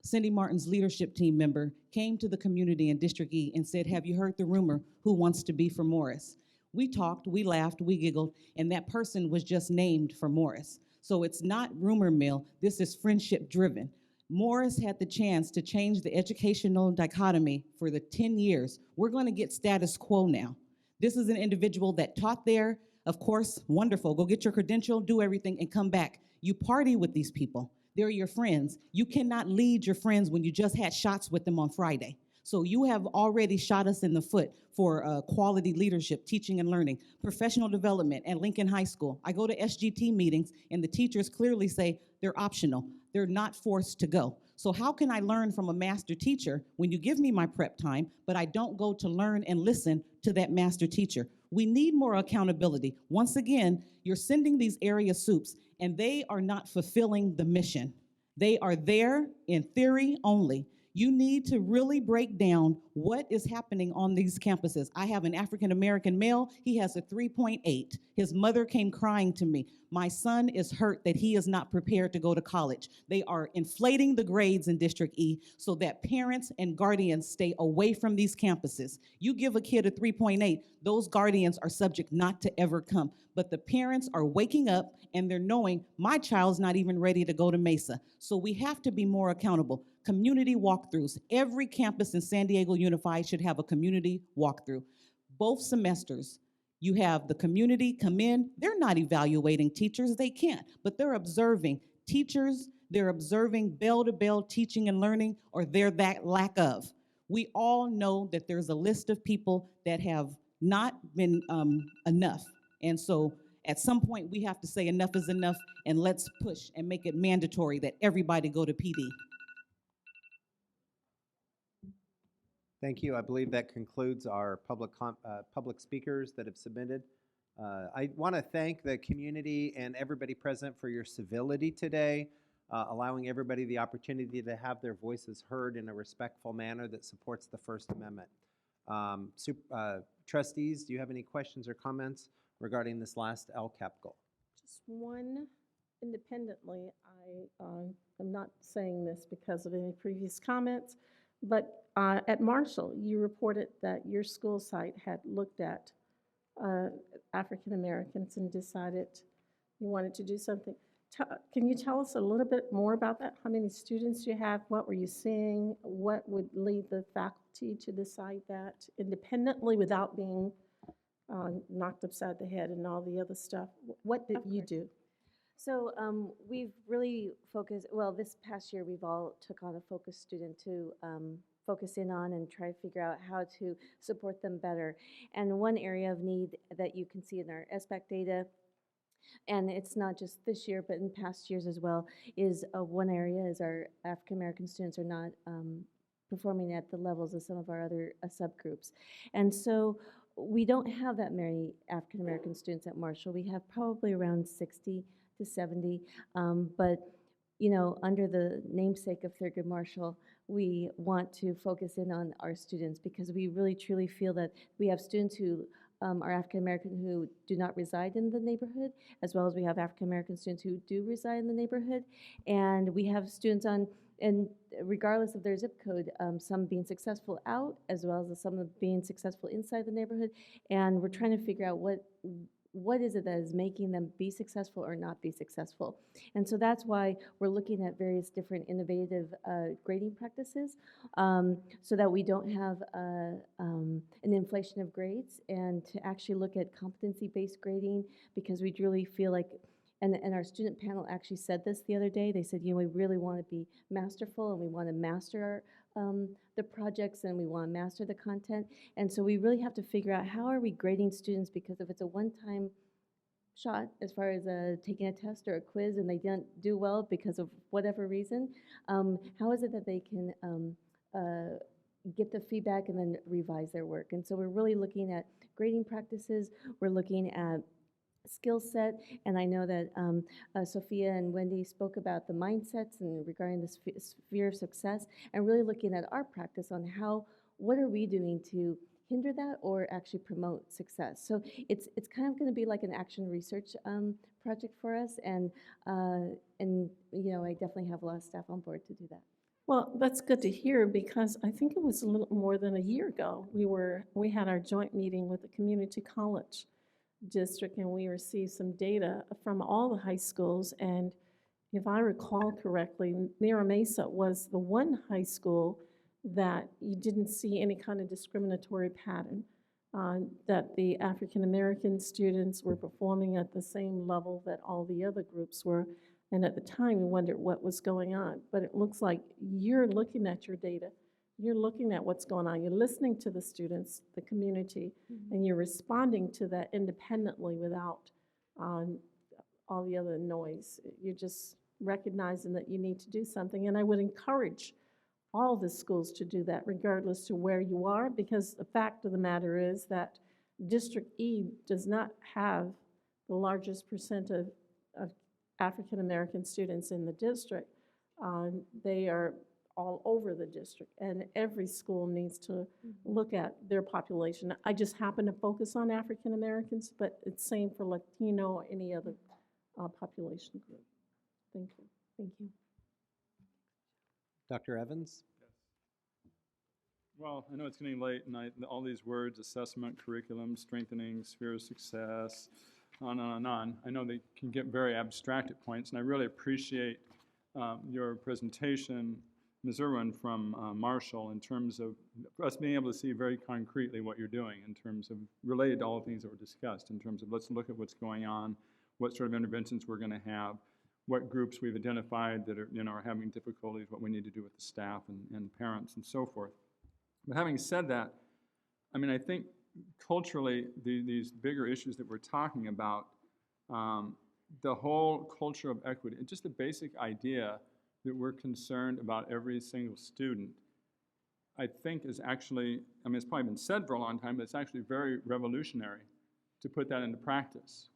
Cindy Martin's leadership team member came to the community in District E and said, "Have you heard the rumor? Who wants to be for Morris?" We talked, we laughed, we giggled, and that person was just named for Morris. So it's not rumor mill, this is friendship driven. Morris had the chance to change the educational dichotomy for the 10 years. We're going to get status quo now. This is an individual that taught there. Of course, wonderful. Go get your credential, do everything, and come back. You party with these people. They're your friends. You cannot lead your friends when you just had shots with them on Friday. So you have already shot us in the foot for quality leadership, teaching and learning, professional development at Lincoln High School. I go to SGT meetings and the teachers clearly say they're optional. They're not forced to go. So how can I learn from a master teacher when you give me my prep time, but I don't go to learn and listen to that master teacher? We need more accountability. Once again, you're sending these area soups and they are not fulfilling the mission. They are there in theory only. You need to really break down what is happening on these campuses. I have an African-American male, he has a 3.8. His mother came crying to me. My son is hurt that he is not prepared to go to college. They are inflating the grades in District E so that parents and guardians stay away from these campuses. You give a kid a 3.8, those guardians are subject not to ever come. But the parents are waking up and they're knowing my child's not even ready to go to Mesa. So we have to be more accountable. Community walkthroughs. Every campus in San Diego Unified should have a community walkthrough. Both semesters, you have the community come in. They're not evaluating teachers, they can't, but they're observing teachers, they're observing bell-to-bell teaching and learning, or their that lack of. We all know that there's a list of people that have not been enough. And so at some point we have to say enough is enough, and let's push and make it mandatory that everybody go to PD. Thank you. I believe that concludes our public speakers that have submitted. I want to thank the community and everybody present for your civility today, allowing everybody the opportunity to have their voices heard in a respectful manner that supports the First Amendment. Trustees, do you have any questions or comments regarding this last LCAP goal? Just one independently, I'm not saying this because of any previous comments, but at Marshall, you reported that your school site had looked at African Americans and decided you wanted to do something. Can you tell us a little bit more about that? How many students you have? What were you seeing? What would lead the faculty to decide that independently without being knocked upside the head and all the other stuff? What did you do? So we've really focused, well, this past year, we've all took on a focus student to focus in on and try to figure out how to support them better. And one area of need that you can see in our SBAC data, and it's not just this year, but in past years as well, is one area is our African American students are not performing at the levels of some of our other subgroups. And so we don't have that many African American students at Marshall. We have probably around 60 to 70, but you know, under the namesake of Thurgood Marshall, we want to focus in on our students because we really truly feel that we have students who are African American who do not reside in the neighborhood, as well as we have African American students who do reside in the neighborhood, and we have students on, and regardless of their zip code, some being successful out, as well as some being successful inside the neighborhood, and we're trying to figure out what is it that is making them be successful or not be successful. And so that's why we're looking at various different innovative grading practices so that we don't have an inflation of grades, and to actually look at competency-based grading, because we really feel like, and our student panel actually said this the other day, they said, you know, we really want to be masterful and we want to master the projects and we want to master the content. And so we really have to figure out how are we grading students, because if it's a one-time shot as far as taking a test or a quiz and they didn't do well because of whatever reason, how is it that they can get the feedback and then revise their work? And so we're really looking at grading practices, we're looking at skill set, and I know that Sophia and Wendy spoke about the mindsets and regarding the sphere of success, and really looking at our practice on what are we doing to hinder that or actually promote success. So it's kind of going to be like an action research project for us, and you know, I definitely have a lot of staff on board to do that. Well, that's good to hear, because I think it was a little more than a year ago, we had our joint meeting with the community college district, and we received some data from all the high schools, and if I recall correctly, Mira Mesa was the one high school that you didn't see any kind of discriminatory pattern, that the African American students were performing at the same level that all the other groups were, and at the time we wondered what was going on. But it looks like you're looking at your data, you're looking at what's going on, you're listening to the students, the community, and you're responding to that independently without all the other noise. You're just recognizing that you need to do something, and I would encourage all the schools to do that regardless to where you are, because the fact of the matter is that District E does not have the largest percent of African American students in the district. They are all over the district, and every school needs to look at their population. I just happen to focus on African Americans, but it's same for Latino or any other population group. Thank you. Thank you. Dr. Evans? Well, I know it's getting late, and all these words, assessment, curriculum, strengthening, sphere of success, on and on and on. I know they can get very abstract at points, and I really appreciate your presentation, Ms. Irwin from Marshall, in terms of us being able to see very concretely what you're doing in terms of related to all the things that were discussed, in terms of let's look at what's going on, what sort of interventions we're going to have, what groups we've identified that are, you know, are having difficulties, what we need to do with the staff and parents and so forth. But having said that, I mean, I think culturally, these bigger issues that we're talking about, the whole culture of equity, and just the basic idea that we're concerned about every single student, I think is actually, I mean, it's probably been said for a long time, but it's actually very revolutionary to put that into practice.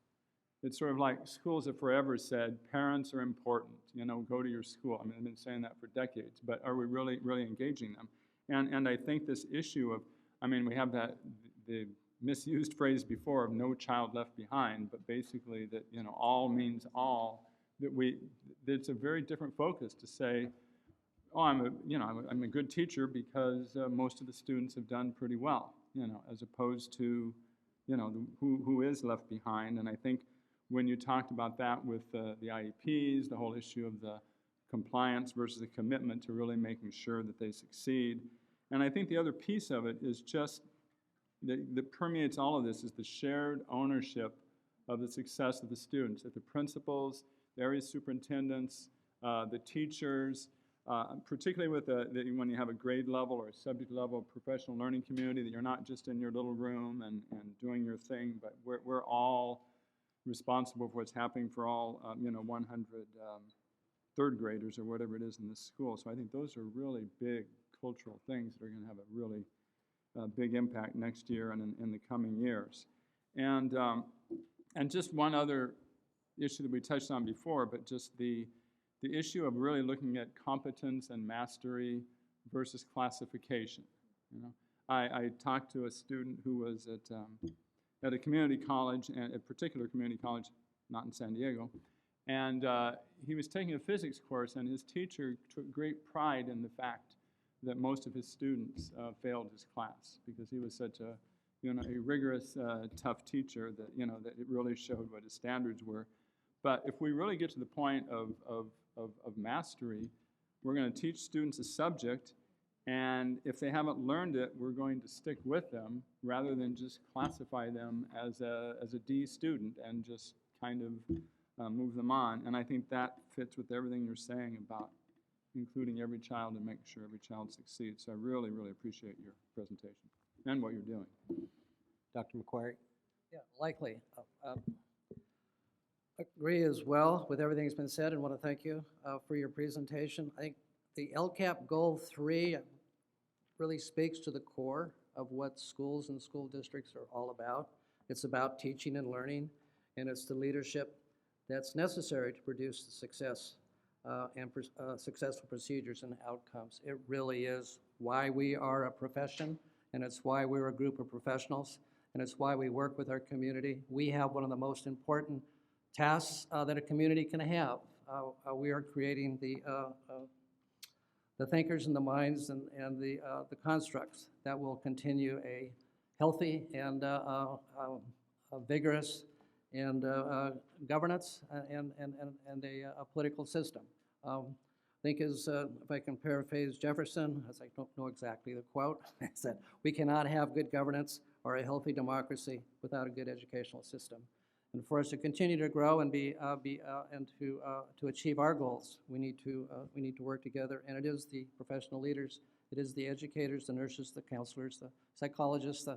It's sort of like schools have forever said, parents are important, you know, go to your school. I mean, I've been saying that for decades, but are we really, really engaging them? And I think this issue of, I mean, we have the misused phrase before of no child left behind, but basically that, you know, all means all, it's a very different focus to say, oh, I'm a good teacher because most of the students have done pretty well, as opposed to, who is left behind. And I think when you talked about that with the IEPs, the whole issue of the compliance versus the commitment to really making sure that they succeed. And I think the other piece of it is just that permeates all of this is the shared ownership of the success of the students, that the principals, the area superintendents, the teachers, particularly with when you have a grade level or a subject level professional learning community, that you're not just in your little room and doing your thing, but we're all responsible for what's happening for all 100 third graders or whatever it is in this school. So I think those are really big cultural things that are going to have a really big impact next year and in the coming years. And just one other issue that we touched on before, but just the issue of really looking at competence and mastery versus classification. I talked to a student who was at a community college, and a particular community college, not in San Diego, and he was taking a physics course, and his teacher took great pride in the fact that most of his students failed his class because he was such a rigorous, tough teacher that that it really showed what his standards were. But if we really get to the point of mastery, we're going to teach students a subject, and if they haven't learned it, we're going to stick with them rather than just classify them as a D student and just kind of move them on. And I think that fits with everything you're saying about including every child and making sure every child succeeds. So I really, really appreciate your presentation and what you're doing. Dr. McQuarrie? Yeah, likely. Agree as well with everything that's been said and want to thank you for your presentation. I think the LCAP Goal 3 really speaks to the core of what schools and school districts are all about. It's about teaching and learning, and it's the leadership that's necessary to produce the success and successful procedures and outcomes. It really is why we are a profession, and it's why we're a group of professionals, and it's why we work with our community. We have one of the most important tasks that a community can have. We are creating the thinkers and the minds and the constructs that will continue a healthy and a vigorous and governance and a political system. I think if I can paraphrase Jefferson, as I don't know exactly the quote, he said, "We cannot have good governance or a healthy democracy without a good educational system." And for us to continue to grow and to achieve our goals, we need to work together. And it is the professional leaders, it is the educators, the nurses, the counselors, the psychologists,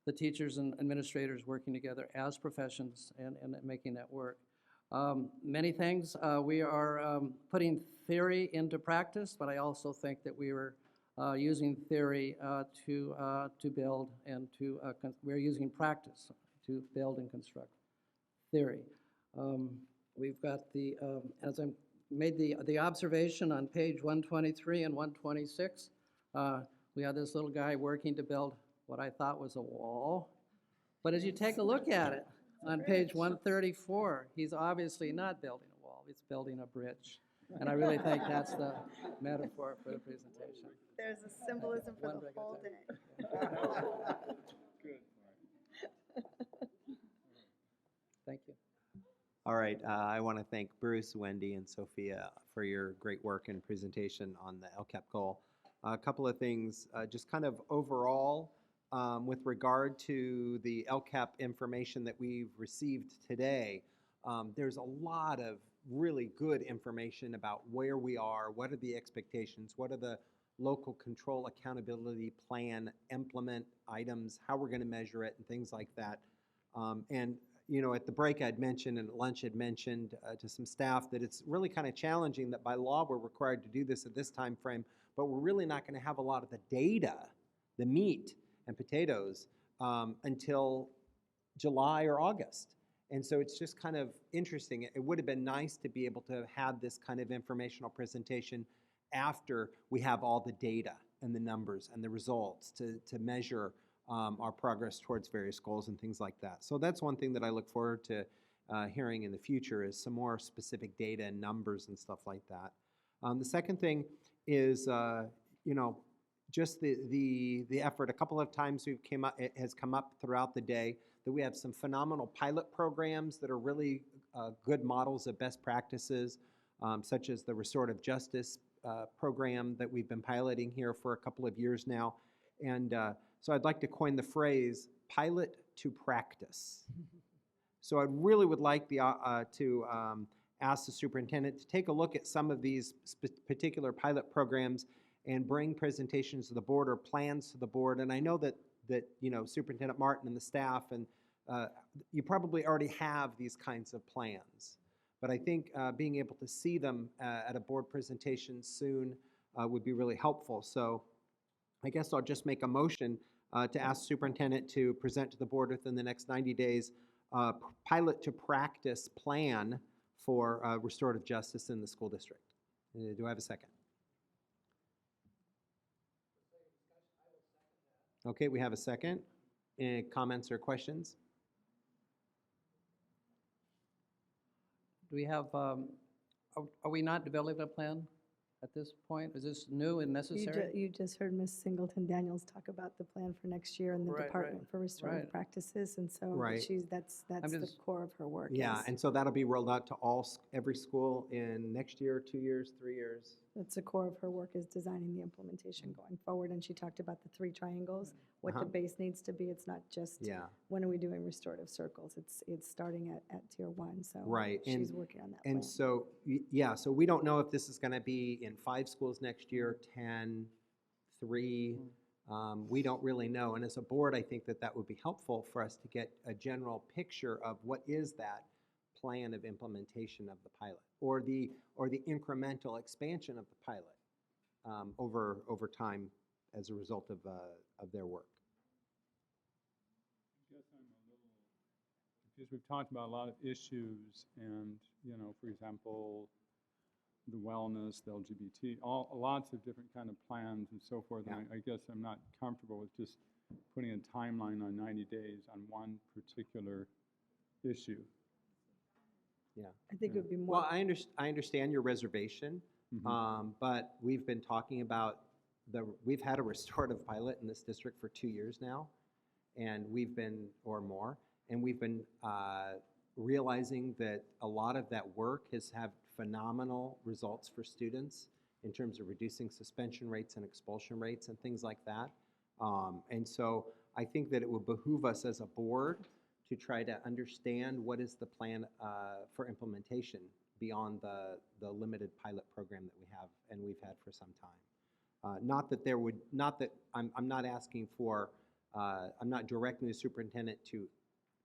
the teachers and administrators working together as professions and making that work. Many things we are putting theory into practice, but I also think that we were using theory to build and we're using practice to build and construct theory. We've got as I made the observation on page 123 and 126, we had this little guy working to build what I thought was a wall. But as you take a look at it, on page 134, he's obviously not building a wall, he's building a bridge. And I really think that's the metaphor for the presentation. There's a symbolism for the whole day. Thank you. All right, I want to thank Bruce, Wendy, and Sophia for your great work and presentation on the LCAP goal. A couple of things, just kind of overall, with regard to the LCAP information that we've received today, there's a lot of really good information about where we are, what are the expectations, what are the local control accountability plan implement items, how we're going to measure it, and things like that. And at the break I'd mentioned and at lunch I'd mentioned to some staff that it's really kind of challenging that by law we're required to do this at this time frame, but we're really not going to have a lot of the data, the meat and potatoes, until July or August. And so it's just kind of interesting. It would have been nice to be able to have this kind of informational presentation after we have all the data and the numbers and the results to measure our progress towards various goals and things like that. So that's one thing that I look forward to hearing in the future is some more specific data and numbers and stuff like that. The second thing is, just the effort. A couple of times it has come up throughout the day that we have some phenomenal pilot programs that are really good models of best practices, such as the restorative justice program that we've been piloting here for a couple of years now. And so I'd like to coin the phrase pilot to practice. So I really would like to ask the superintendent to take a look at some of these particular pilot programs and bring presentations to the board or plans to the board. And I know that Superintendent Martin and the staff and you probably already have these kinds of plans. But I think being able to see them at a board presentation soon would be really helpful. So I guess I'll just make a motion to ask the superintendent to present to the board within the next 90 days pilot to practice plan for restorative justice in the school district. Do I have a second? Okay, we have a second. Any comments or questions? Do we have, are we not developing a plan at this point? Is this new and necessary? You just heard Ms. Singleton Daniels talk about the plan for next year and the Right, Department for Restorative Practices, and so Right. that's the core of her work. Yeah, is- and so that'll be rolled out to every school in next year, 2 years, 3 years. That's the core of her work, is designing the implementation going forward, and she talked about the 3 triangles, what the Uh-huh. base needs to be. It's not just, Yeah, when are we doing restorative circles? It's starting at tier 1, so right. she's working on that plan. And so, so we don't know if this is going to be in 5 schools next year, 10, 3. We don't really know. And as a board, I think that would be helpful for us to get a general picture of what is that plan of implementation of the pilot, or the incremental expansion of the pilot over time as a result of their work. I guess I'm a little, because we've talked about a lot of issues and, for example, the wellness, the LGBT, lots of different kind of plans and so forth. Yeah. And I guess I'm not comfortable with just putting a timeline on 90 days on one particular issue. Yeah. I think it would be more. Well, I understand your reservation, but we've been talking about we've had a restorative pilot in this district for 2 years now, and we've been realizing that a lot of that work has had phenomenal results for students in terms of reducing suspension rates and expulsion rates and things like that. And so I think that it would behoove us as a board to try to understand what is the plan for implementation beyond the limited pilot program that we have and we've had for some time. I'm not asking for, I'm not directing the superintendent to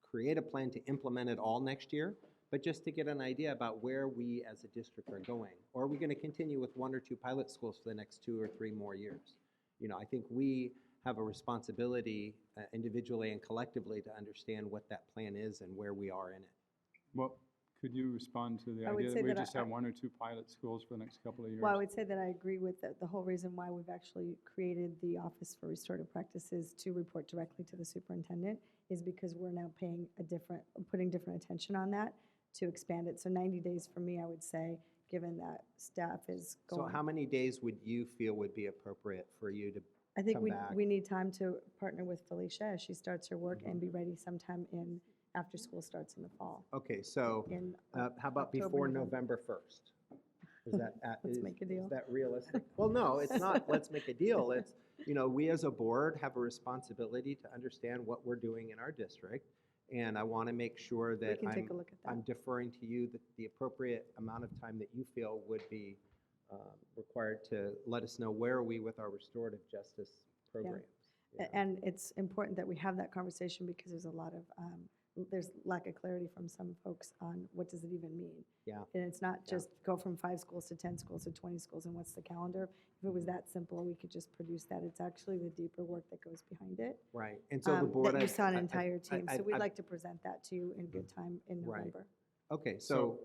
create a plan to implement it all next year, but just to get an idea about where we as a district are going. Or are we going to continue with 1 or 2 pilot schools for the next 2 or 3 more years? I think we have a responsibility individually and collectively to understand what that plan is and where we are in it. Well, could you respond to the I would idea say that we that just have 1 or 2 pilot schools for the next couple of years? Well, I would say that I agree with the whole reason why we've actually created the Office for Restorative Practices to report directly to the superintendent is because we're now putting different attention on that to expand it. So 90 days for me, I would say, given that staff is going. So how many days would you feel would be appropriate for you to I think come back? we need time to partner with Felicia as she starts her work and be ready sometime after school starts in the fall. Okay, so In how about October, before November. November 1st? Is that, Let's make a deal. Is that realistic? Well, no, it's not, let's make a deal. It's, we as a board have a responsibility to understand what we're doing in our district. And I want to make sure that We can take a look at that. I'm deferring to you the appropriate amount of time that you feel would be required to let us know where are we with our restorative justice programs. Yeah. And it's important that we have that conversation because there's a lot of, there's lack of clarity from some folks on what does it even mean. Yeah. And it's not just go from 5 schools to 10 schools to 20 schools and what's the calendar. If it was that simple, we could just produce that. It's actually the deeper work that goes behind it. Right. And so the board. That you saw an entire team. I- So we'd I- like to present that to you in good time in Right. November. Okay, so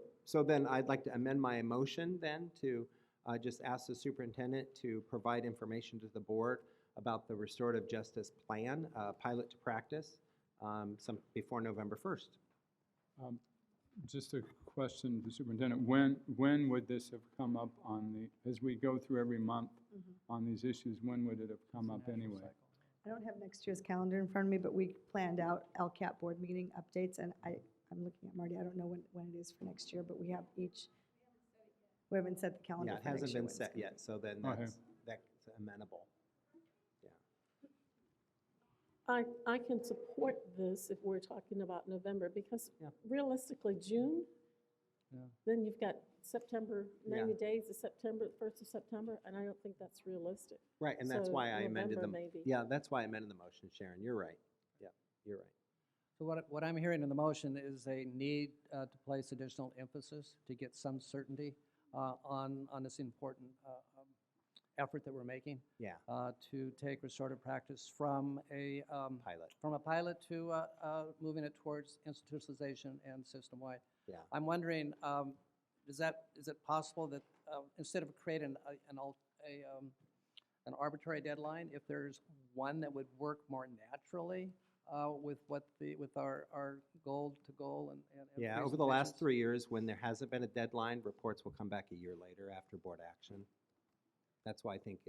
then I'd like to amend my motion then to just ask the superintendent to provide information to the board about the restorative justice plan, pilot to practice, before November 1st. Just a question to Superintendent. When would this have come up on the, as we go through every month on these issues, when would it have come up anyway? I don't have next year's calendar in front of me, but we planned out LCAP board meeting updates, and I'm looking at Marty, I don't know when it is for next year, but we have each, we haven't set the calendar Yeah, it for next hasn't year. been when it's set gonna yet, so then Okay. that's amenable. I can support this if we're talking about November, because Yeah. realistically, June, Yeah. then you've got September, 90 Yeah. days of September, 1st of September, and I don't think that's realistic. Right, and that's So why I amended November them. maybe. Yeah, that's why I amended the motion, Sharon. You're right. Yeah, you're right. So what I'm hearing in the motion is a need to place additional emphasis to get some certainty on this important effort that we're making Yeah, to take restorative practice from a pilot. to moving it towards institutionalization and system-wide. Yeah. I'm wondering, is it possible that instead of creating an arbitrary deadline, if there's one that would work more naturally with our goal to goal and Yeah, over the last presentations? 3 years, when there hasn't been a deadline, reports will come back a year later after board action. That's why I think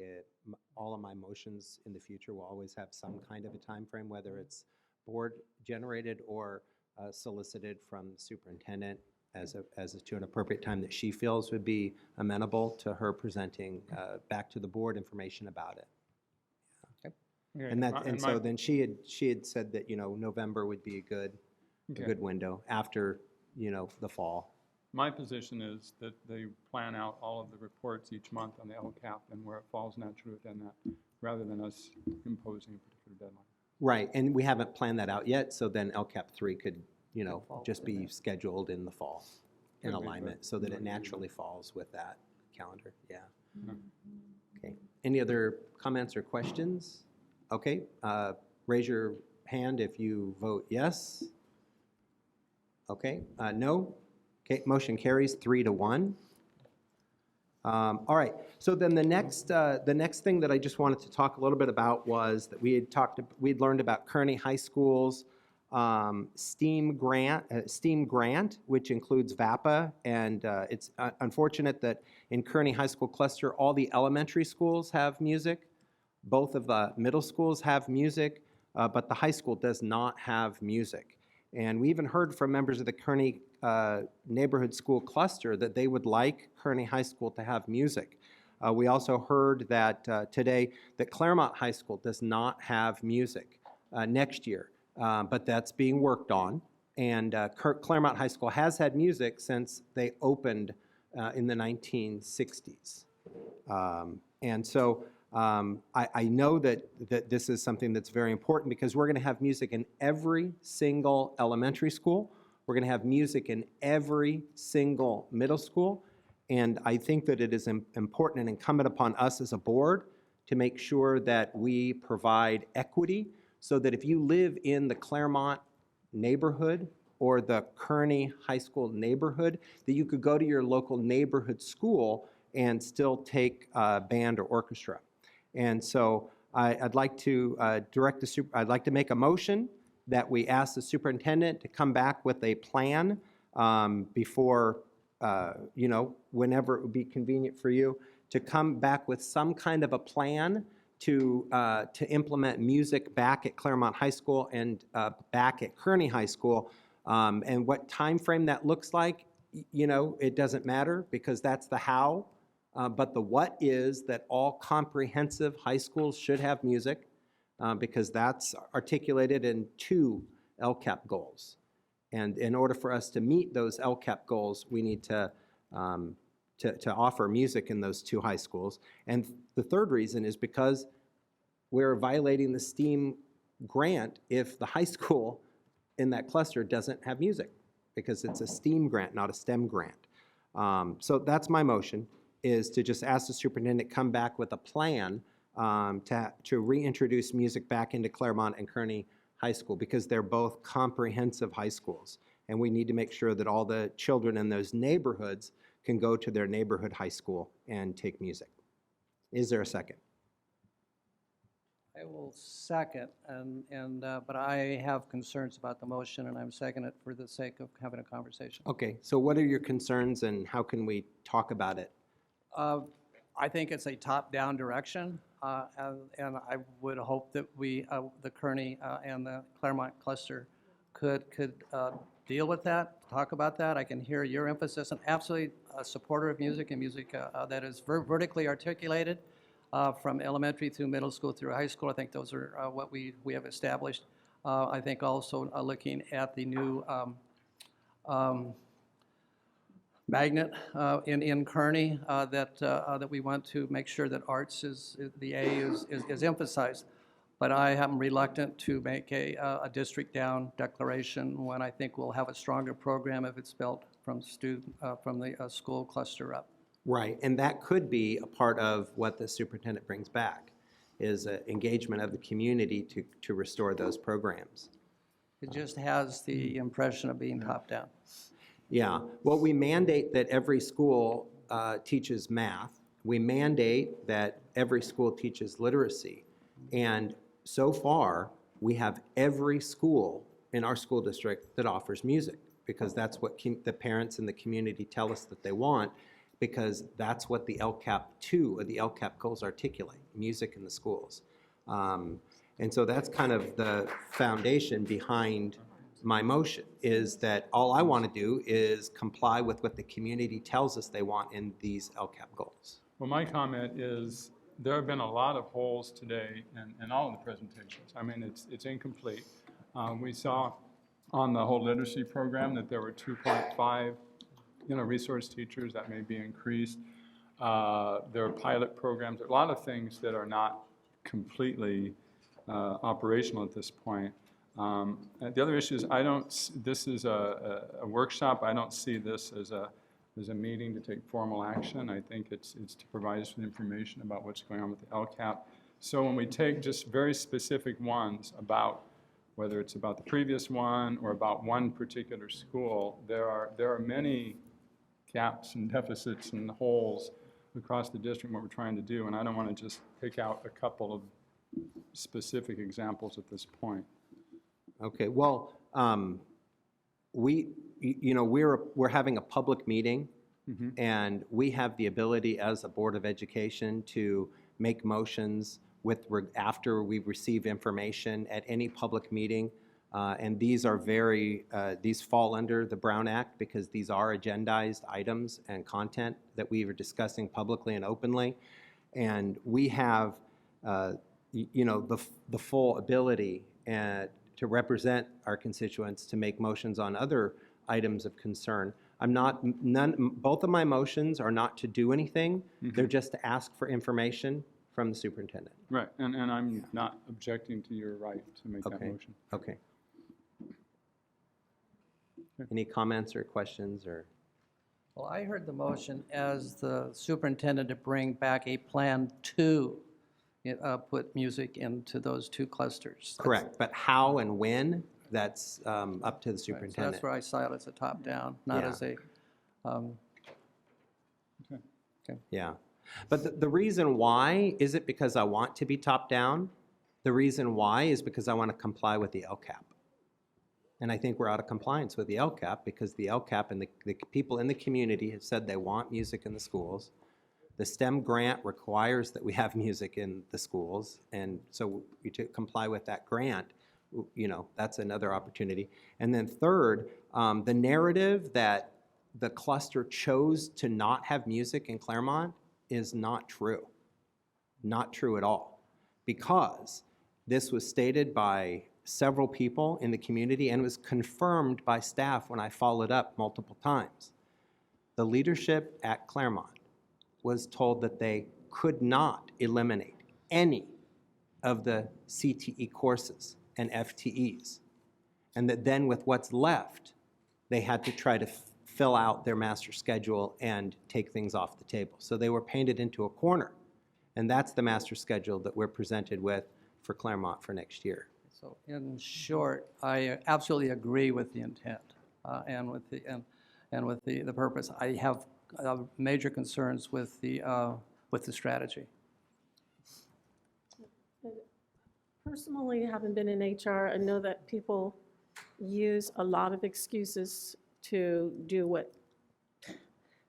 all of my motions in the future will always have some kind of a time frame, whether it's board generated or solicited from the superintendent to an appropriate time that she feels would be amenable to her presenting back to the board information about it. Okay, And so then she had said that, November would be a good window after, the fall. My position is that they plan out all of the reports each month on the LCAP and where it falls naturally within that, rather than us imposing a particular deadline. Right, and we haven't planned that out yet, so then LCAP 3 could, fall just within be that. scheduled in the fall in Could be, alignment, but so that it not naturally falls with that calendar, yeah. Yeah. Okay, any other comments or questions? Okay, raise your hand if you vote yes. Okay, no? Okay, motion carries 3-1. All right, so then the next thing that I just wanted to talk a little bit about was that we had learned about Kearney High School's STEAM grant, which includes VAPA, and it's unfortunate that in Kearney High School cluster, all the elementary schools have music. Both of the middle schools have music, but the high school does not have music. And we even heard from members of the Kearney neighborhood school cluster that they would like Kearney High School to have music. We also heard that today that Claremont High School does not have music next year, but that's being worked on. And Claremont High School has had music since they opened in the 1960s. And so I know that this is something that's very important because we're going to have music in every single elementary school. We're going to have music in every single middle school. And I think that it is important and incumbent upon us as a board to make sure that we provide equity so that if you live in the Claremont neighborhood or the Kearney High School neighborhood, that you could go to your local neighborhood school and still take band or orchestra. And so I'd like to I'd like to make a motion that we ask the superintendent to come back with a plan before, whenever it would be convenient for you, to come back with some kind of a plan to implement music back at Claremont High School and back at Kearney High School. And what time frame that looks like, it doesn't matter because that's the how. But the what is that all comprehensive high schools should have music because that's articulated in 2 LCAP goals. And in order for us to meet those LCAP goals, we need to offer music in those 2 high schools. And the third reason is because we're violating the STEAM grant if the high school in that cluster doesn't have music because it's a STEAM grant, not a STEM grant. So that's my motion, is to just ask the superintendent to come back with a plan to reintroduce music back into Claremont and Kearney High School because they're both comprehensive high schools. And we need to make sure that all the children in those neighborhoods can go to their neighborhood high school and take music. Is there a second? I will second, but I have concerns about the motion, and I'm seconding it for the sake of having a conversation. Okay, so what are your concerns and how can we talk about it? I think it's a top-down direction, and I would hope that we, the Kearney and the Claremont cluster, could deal with that, talk about that. I can hear your emphasis. I'm absolutely a supporter of music and music that is vertically articulated from elementary through middle school through high school. I think those are what we have established. I think also looking at the new magnet in Kearney that we want to make sure that arts the A is emphasized. But I am reluctant to make a district down declaration when I think we'll have a stronger program if it's built from the school cluster up. Right, and that could be a part of what the superintendent brings back, is engagement of the community to restore those programs. It just has the impression of being top-down. Yeah, well, we mandate that every school teaches math. We mandate that every school teaches literacy. And so far, we have every school in our school district that offers music, because that's what the parents and the community tell us that they want, because that's what the LCAP 2 or the LCAP goals articulate, music in the schools. And so that's kind of the foundation behind my motion, is that all I want to do is comply with what the community tells us they want in these LCAP goals. Well, my comment is there have been a lot of holes today in all of the presentations. I mean, it's incomplete. We saw on the whole literacy program that there were 2.5 resource teachers. That may be increased. There are pilot programs. There are a lot of things that are not completely operational at this point. The other issue is this is a workshop. I don't see this as a meeting to take formal action. I think it's to provide us with information about what's going on with the LCAP. So when we take just very specific ones about whether it's about the previous one or about one particular school, there are many gaps and deficits and holes across the district in what we're trying to do, and I don't want to just pick out a couple of specific examples at this point. Okay, well, we're having a public meeting, and we have the ability as a Board of Education to make motions after we receive information at any public meeting. And these are these fall under the Brown Act because these are agendized items and content that we are discussing publicly and openly. And we have, the full ability to represent our constituents to make motions on other items of concern. Both of my motions are not to do anything. They're just to ask for information from the superintendent. Right, and I'm not objecting to your right to make that motion. Okay. Any comments or questions or? Well, I heard the motion as the superintendent to bring back a plan to put music into those two clusters. Correct, but how and when, that's up to the Right, so superintendent. that's where I saw it as a top-down, not as a, Yeah, but the reason why, is it because I want to be top-down? The reason why is because I want to comply with the LCAP. And I think we're out of compliance with the LCAP because the LCAP and the people in the community have said they want music in the schools. The STEM grant requires that we have music in the schools, and so to comply with that grant, that's another opportunity. And then third, the narrative that the cluster chose to not have music in Claremont is not true. Not true at all. Because this was stated by several people in the community and was confirmed by staff when I followed up multiple times. The leadership at Claremont was told that they could not eliminate any of the CTE courses and FTEs, and that then with what's left, they had to try to fill out their master schedule and take things off the table. So they were painted into a corner, and that's the master schedule that we're presented with for Claremont for next year. so in short, I absolutely agree with the intent and with the purpose. I have major concerns with the strategy. Personally, having been in HR, I know that people use a lot of excuses to do what,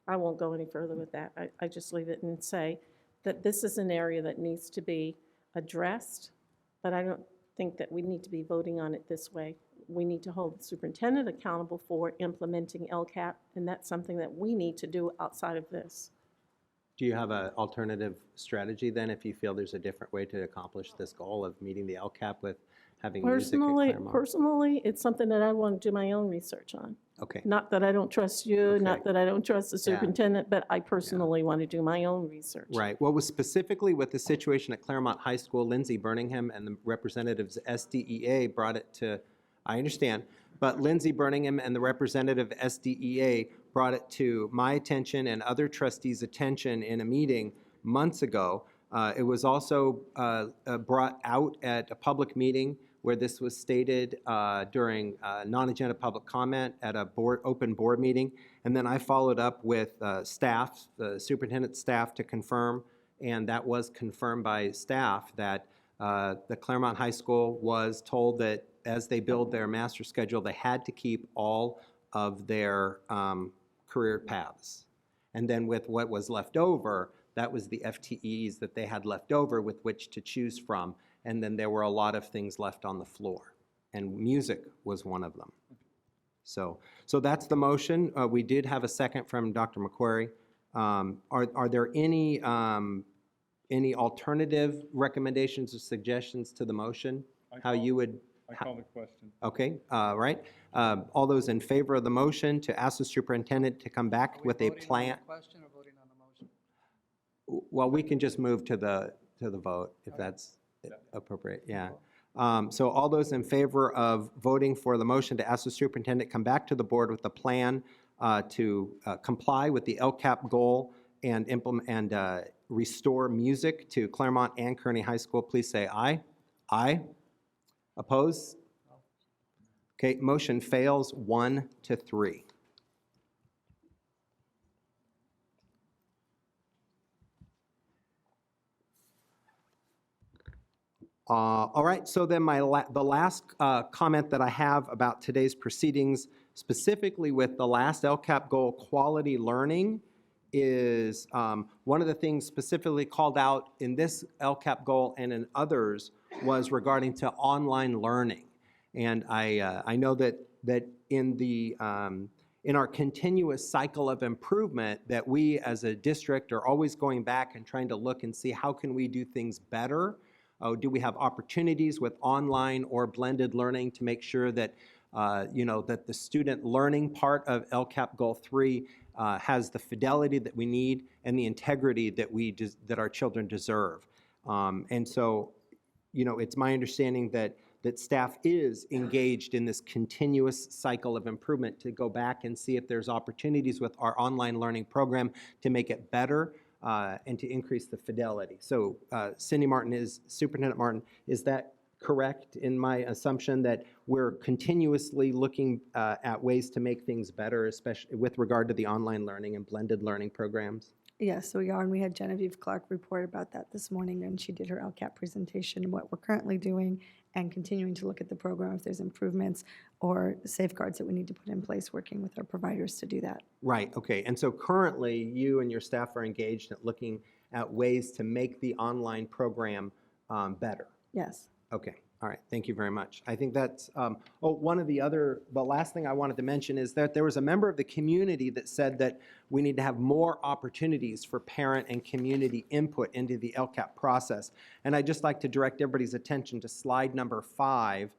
I won't go any further with that. I just leave it and say that this is an area that needs to be addressed, but I don't think that we need to be voting on it this way. We need to hold the superintendent accountable for implementing LCAP, and that's something that we need to do outside of this. Do you have an alternative strategy then if you feel there's a different way to accomplish this goal of meeting the LCAP with having music at Claremont? Personally, it's something that I want to do my own research on. Okay. Not that I don't trust you, not Okay. that I don't trust the Yeah. superintendent, but I personally want to do my own research. Right. Well, was specifically with the situation at Claremont High School, Lindsay Birmingham and the representatives SDEA brought it to, I understand, but Lindsay Birmingham and the representative SDEA brought it to my attention and other trustees' attention in a meeting months ago. It was also brought out at a public meeting where this was stated during non-agenda public comment at a open board meeting. And then I followed up with staff, the superintendent's staff, to confirm, and that was confirmed by staff, that the Claremont High School was told that as they build their master schedule, they had to keep all of their career paths. And then with what was left over, that was the FTEs that they had left over with which to choose from. And then there were a lot of things left on the floor. And music was one of them. So that's the motion. We did have a second from Dr. McQuarrie. Are there any alternative recommendations or suggestions to the motion? How you would? I call the question. Okay, right. All those in favor of the motion to ask the superintendent to come back with a plan? Voting on the question or voting on the motion? Well, we can just move to the vote if that's appropriate, yeah. So all those in favor of voting for the motion to ask the superintendent come back to the board with a plan to comply with the LCAP goal and implement and restore music to Claremont and Kearney High School, please say aye. Aye. Oppose? Okay, motion fails 1-3. All right, so then the last comment that I have about today's proceedings, specifically with the last LCAP goal, quality learning, is one of the things specifically called out in this LCAP goal and in others was regarding to online learning. And I know that in our continuous cycle of improvement, that we as a district are always going back and trying to look and see how can we do things better. Do we have opportunities with online or blended learning to make sure that that the student learning part of LCAP Goal 3 has the fidelity that we need and the integrity that our children deserve. And so, it's my understanding that staff is engaged in this continuous cycle of improvement to go back and see if there's opportunities with our online learning program to make it better and to increase the fidelity. So Superintendent Martin, is that correct in my assumption that we're continuously looking at ways to make things better, especially with regard to the online learning and blended learning programs? Yes, we are, and we had Genevieve Clark report about that this morning, and she did her LCAP presentation and what we're currently doing and continuing to look at the program if there's improvements or safeguards that we need to put in place, working with our providers to do that. Right, okay. And so currently, you and your staff are engaged at looking at ways to make the online program better? Yes. Okay, all right, thank you very much. I think that's, the last thing I wanted to mention is that there was a member of the community that said that we need to have more opportunities for parent and community input into the LCAP process. And I'd just like to direct everybody's attention to slide number 5,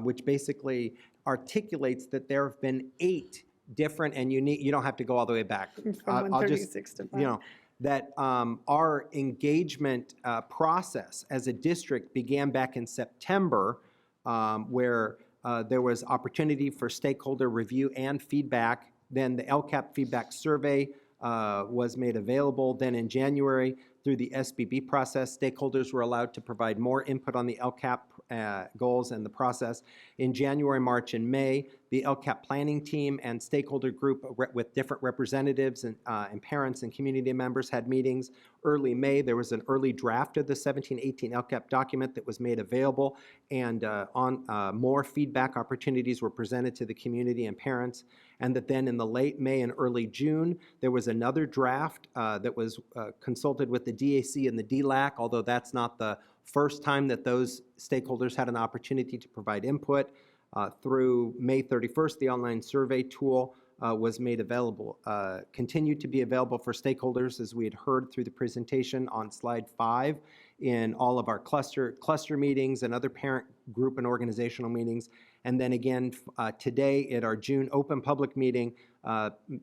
which basically articulates that there have been 8 different and unique, you don't have to go all the way back. From 136 to 5. That our engagement process as a district began back in September, where there was opportunity for stakeholder review and feedback. Then the LCAP feedback survey was made available. Then in January, through the SBB process, stakeholders were allowed to provide more input on the LCAP goals and the process. In January, March, and May, the LCAP planning team and stakeholder group with different representatives and parents and community members had meetings. Early May, there was an early draft of the 17-18 LCAP document that was made available, and more feedback opportunities were presented to the community and parents. And that then in the late May and early June, there was another draft that was consulted with the DAC and the DLAC, although that's not the first time that those stakeholders had an opportunity to provide input. Through May 31st, the online survey tool was made available, continued to be available for stakeholders, as we had heard through the presentation on slide 5, in all of our cluster meetings and other parent group and organizational meetings. And then again, today at our June open public meeting,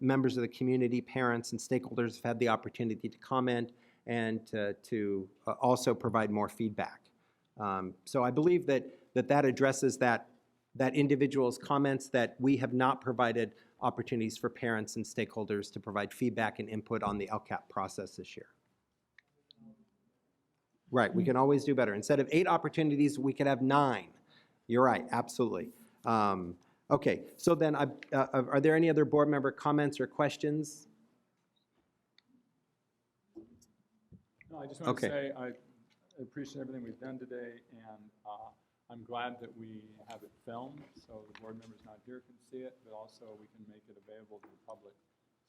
members of the community, parents, and stakeholders have had the opportunity to comment and to also provide more feedback. So I believe that addresses that individual's comments, that we have not provided opportunities for parents and stakeholders to provide feedback and input on the LCAP process this year. Right, we can always do better. Instead of 8 opportunities, we could have 9. You're right, absolutely. Okay, so then are there any other board member comments or questions? No, I just want Okay. to say I appreciate everything we've done today, and I'm glad that we have it filmed, so the board members not here can see it, but also we can make it available to the public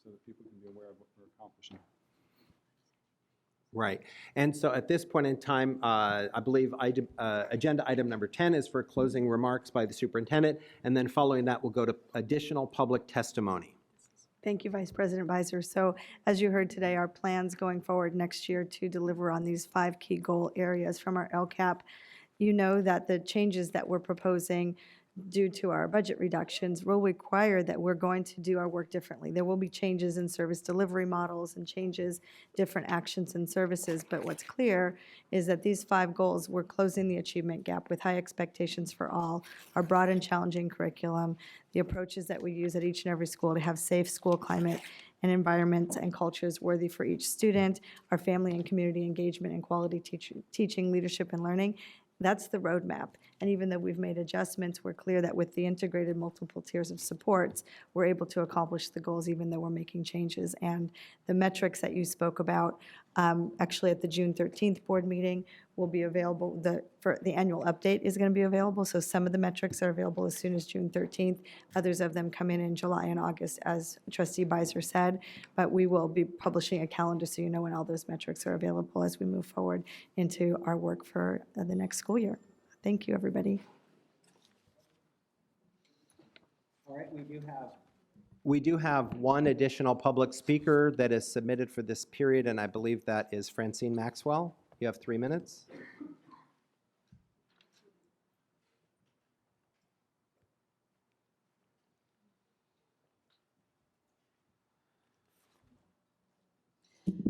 so that people can be aware of what we're accomplishing. Right, and so at this point in time, I believe agenda item number 10 is for closing remarks by the superintendent, and then following that, we'll go to additional public testimony. Thank you, Vice President Beiser. So as you heard today, our plans going forward next year to deliver on these 5 key goal areas from our LCAP. You know that the changes that we're proposing due to our budget reductions will require that we're going to do our work differently. There will be changes in service delivery models and changes, different actions and services, but what's clear is that these 5 goals, we're closing the achievement gap with high expectations for all, our broad and challenging curriculum, the approaches that we use at each and every school to have safe school climate and environments and cultures worthy for each student, our family and community engagement and quality teaching, leadership, and learning. That's the roadmap. And even though we've made adjustments, we're clear that with the integrated multiple tiers of supports, we're able to accomplish the goals even though we're making changes. And the metrics that you spoke about, actually at the June 13th board meeting, will be available. For the annual update is going to be available. So some of the metrics are available as soon as June 13th. Others of them come in July and August, as Trustee Beiser said. But we will be publishing a calendar so you know when all those metrics are available as we move forward into our work for the next school year. Thank you, everybody. All right, we do have one additional public speaker that is submitted for this period, and I believe that is Francine Maxwell. You have 3 minutes.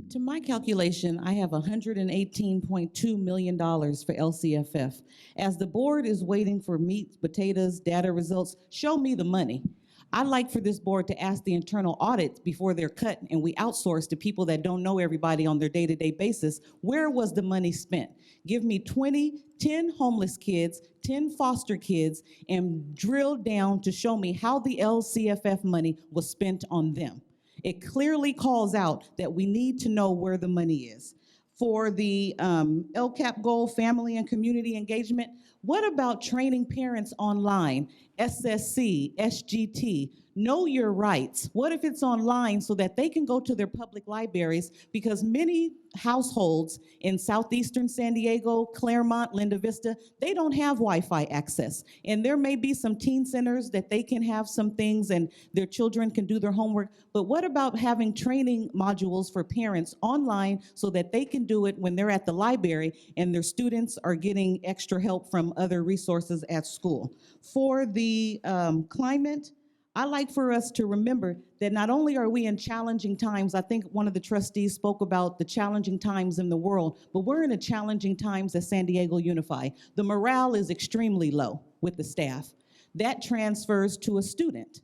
To my calculation, I have $118.2 million for LCFF. As the board is waiting for meat, potatoes, data results, show me the money. I'd like for this board to ask the internal audits before they're cut and we outsource to people that don't know everybody on their day-to-day basis, where was the money spent? Give me 10 homeless kids, 10 foster kids, and drill down to show me how the LCFF money was spent on them. It clearly calls out that we need to know where the money is. For the LCAP goal, family and community engagement, what about training parents online, SSC, SGT, know your rights? What if it's online so that they can go to their public libraries? Because many households in southeastern San Diego, Claremont, Linda Vista, they don't have Wi-Fi access. And there may be some teen centers that they can have some things and their children can do their homework. But what about having training modules for parents online so that they can do it when they're at the library and their students are getting extra help from other resources at school? For the climate, I like for us to remember that not only are we in challenging times, I think one of the trustees spoke about the challenging times in the world, but we're in a challenging times at San Diego Unify. The morale is extremely low with the staff. That transfers to a student.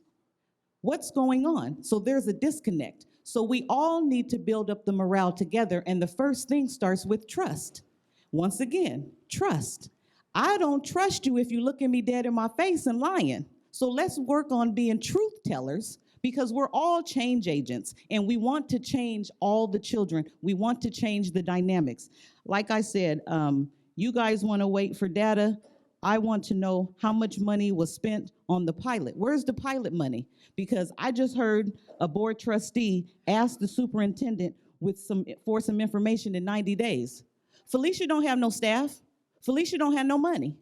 What's going on? So there's a disconnect. So we all need to build up the morale together, and the first thing starts with trust. Once again, trust. I don't trust you if you look at me dead in my face and lying. So let's work on being truth tellers, because we're all change agents and we want to change all the children. We want to change the dynamics. Like I said, you guys want to wait for data. I want to know how much money was spent on the pilot. Where's the pilot money? Because I just heard a board trustee ask the superintendent for some information in 90 days. Felicia don't have no staff. Felicia don't have no money.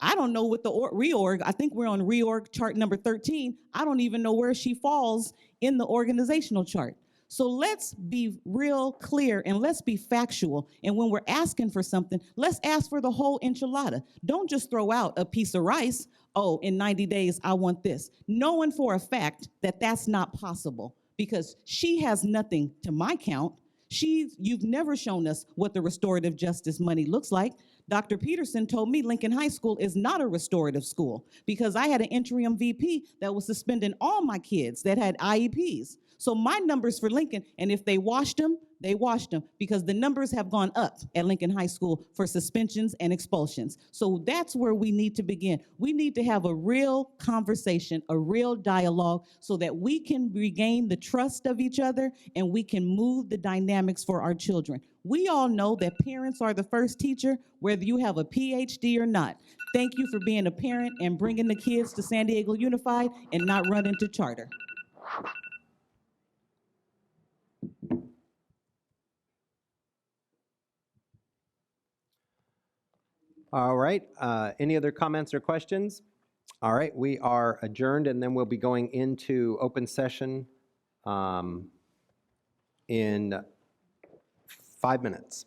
I don't know what the reorg, I think we're on reorg chart number 13. I don't even know where she falls in the organizational chart. So let's be real clear and let's be factual. And when we're asking for something, let's ask for the whole enchilada. Don't just throw out a piece of rice. Oh, in 90 days, I want this. Knowing for a fact that that's not possible, because she has nothing to my count. You've never shown us what the restorative justice money looks like. Dr. Peterson told me Lincoln High School is not a restorative school, because I had an interim VP that was suspending all my kids that had IEPs. So my numbers for Lincoln, and if they washed them, they washed them, because the numbers have gone up at Lincoln High School for suspensions and expulsions. So that's where we need to begin. We need to have a real conversation, a real dialogue, so that we can regain the trust of each other and we can move the dynamics for our children. We all know that parents are the first teacher, whether you have a PhD or not. Thank you for being a parent and bringing the kids to San Diego Unified and not running to charter. All right, any other comments or questions? All right, we are adjourned, and then we'll be going into open session in 5 minutes.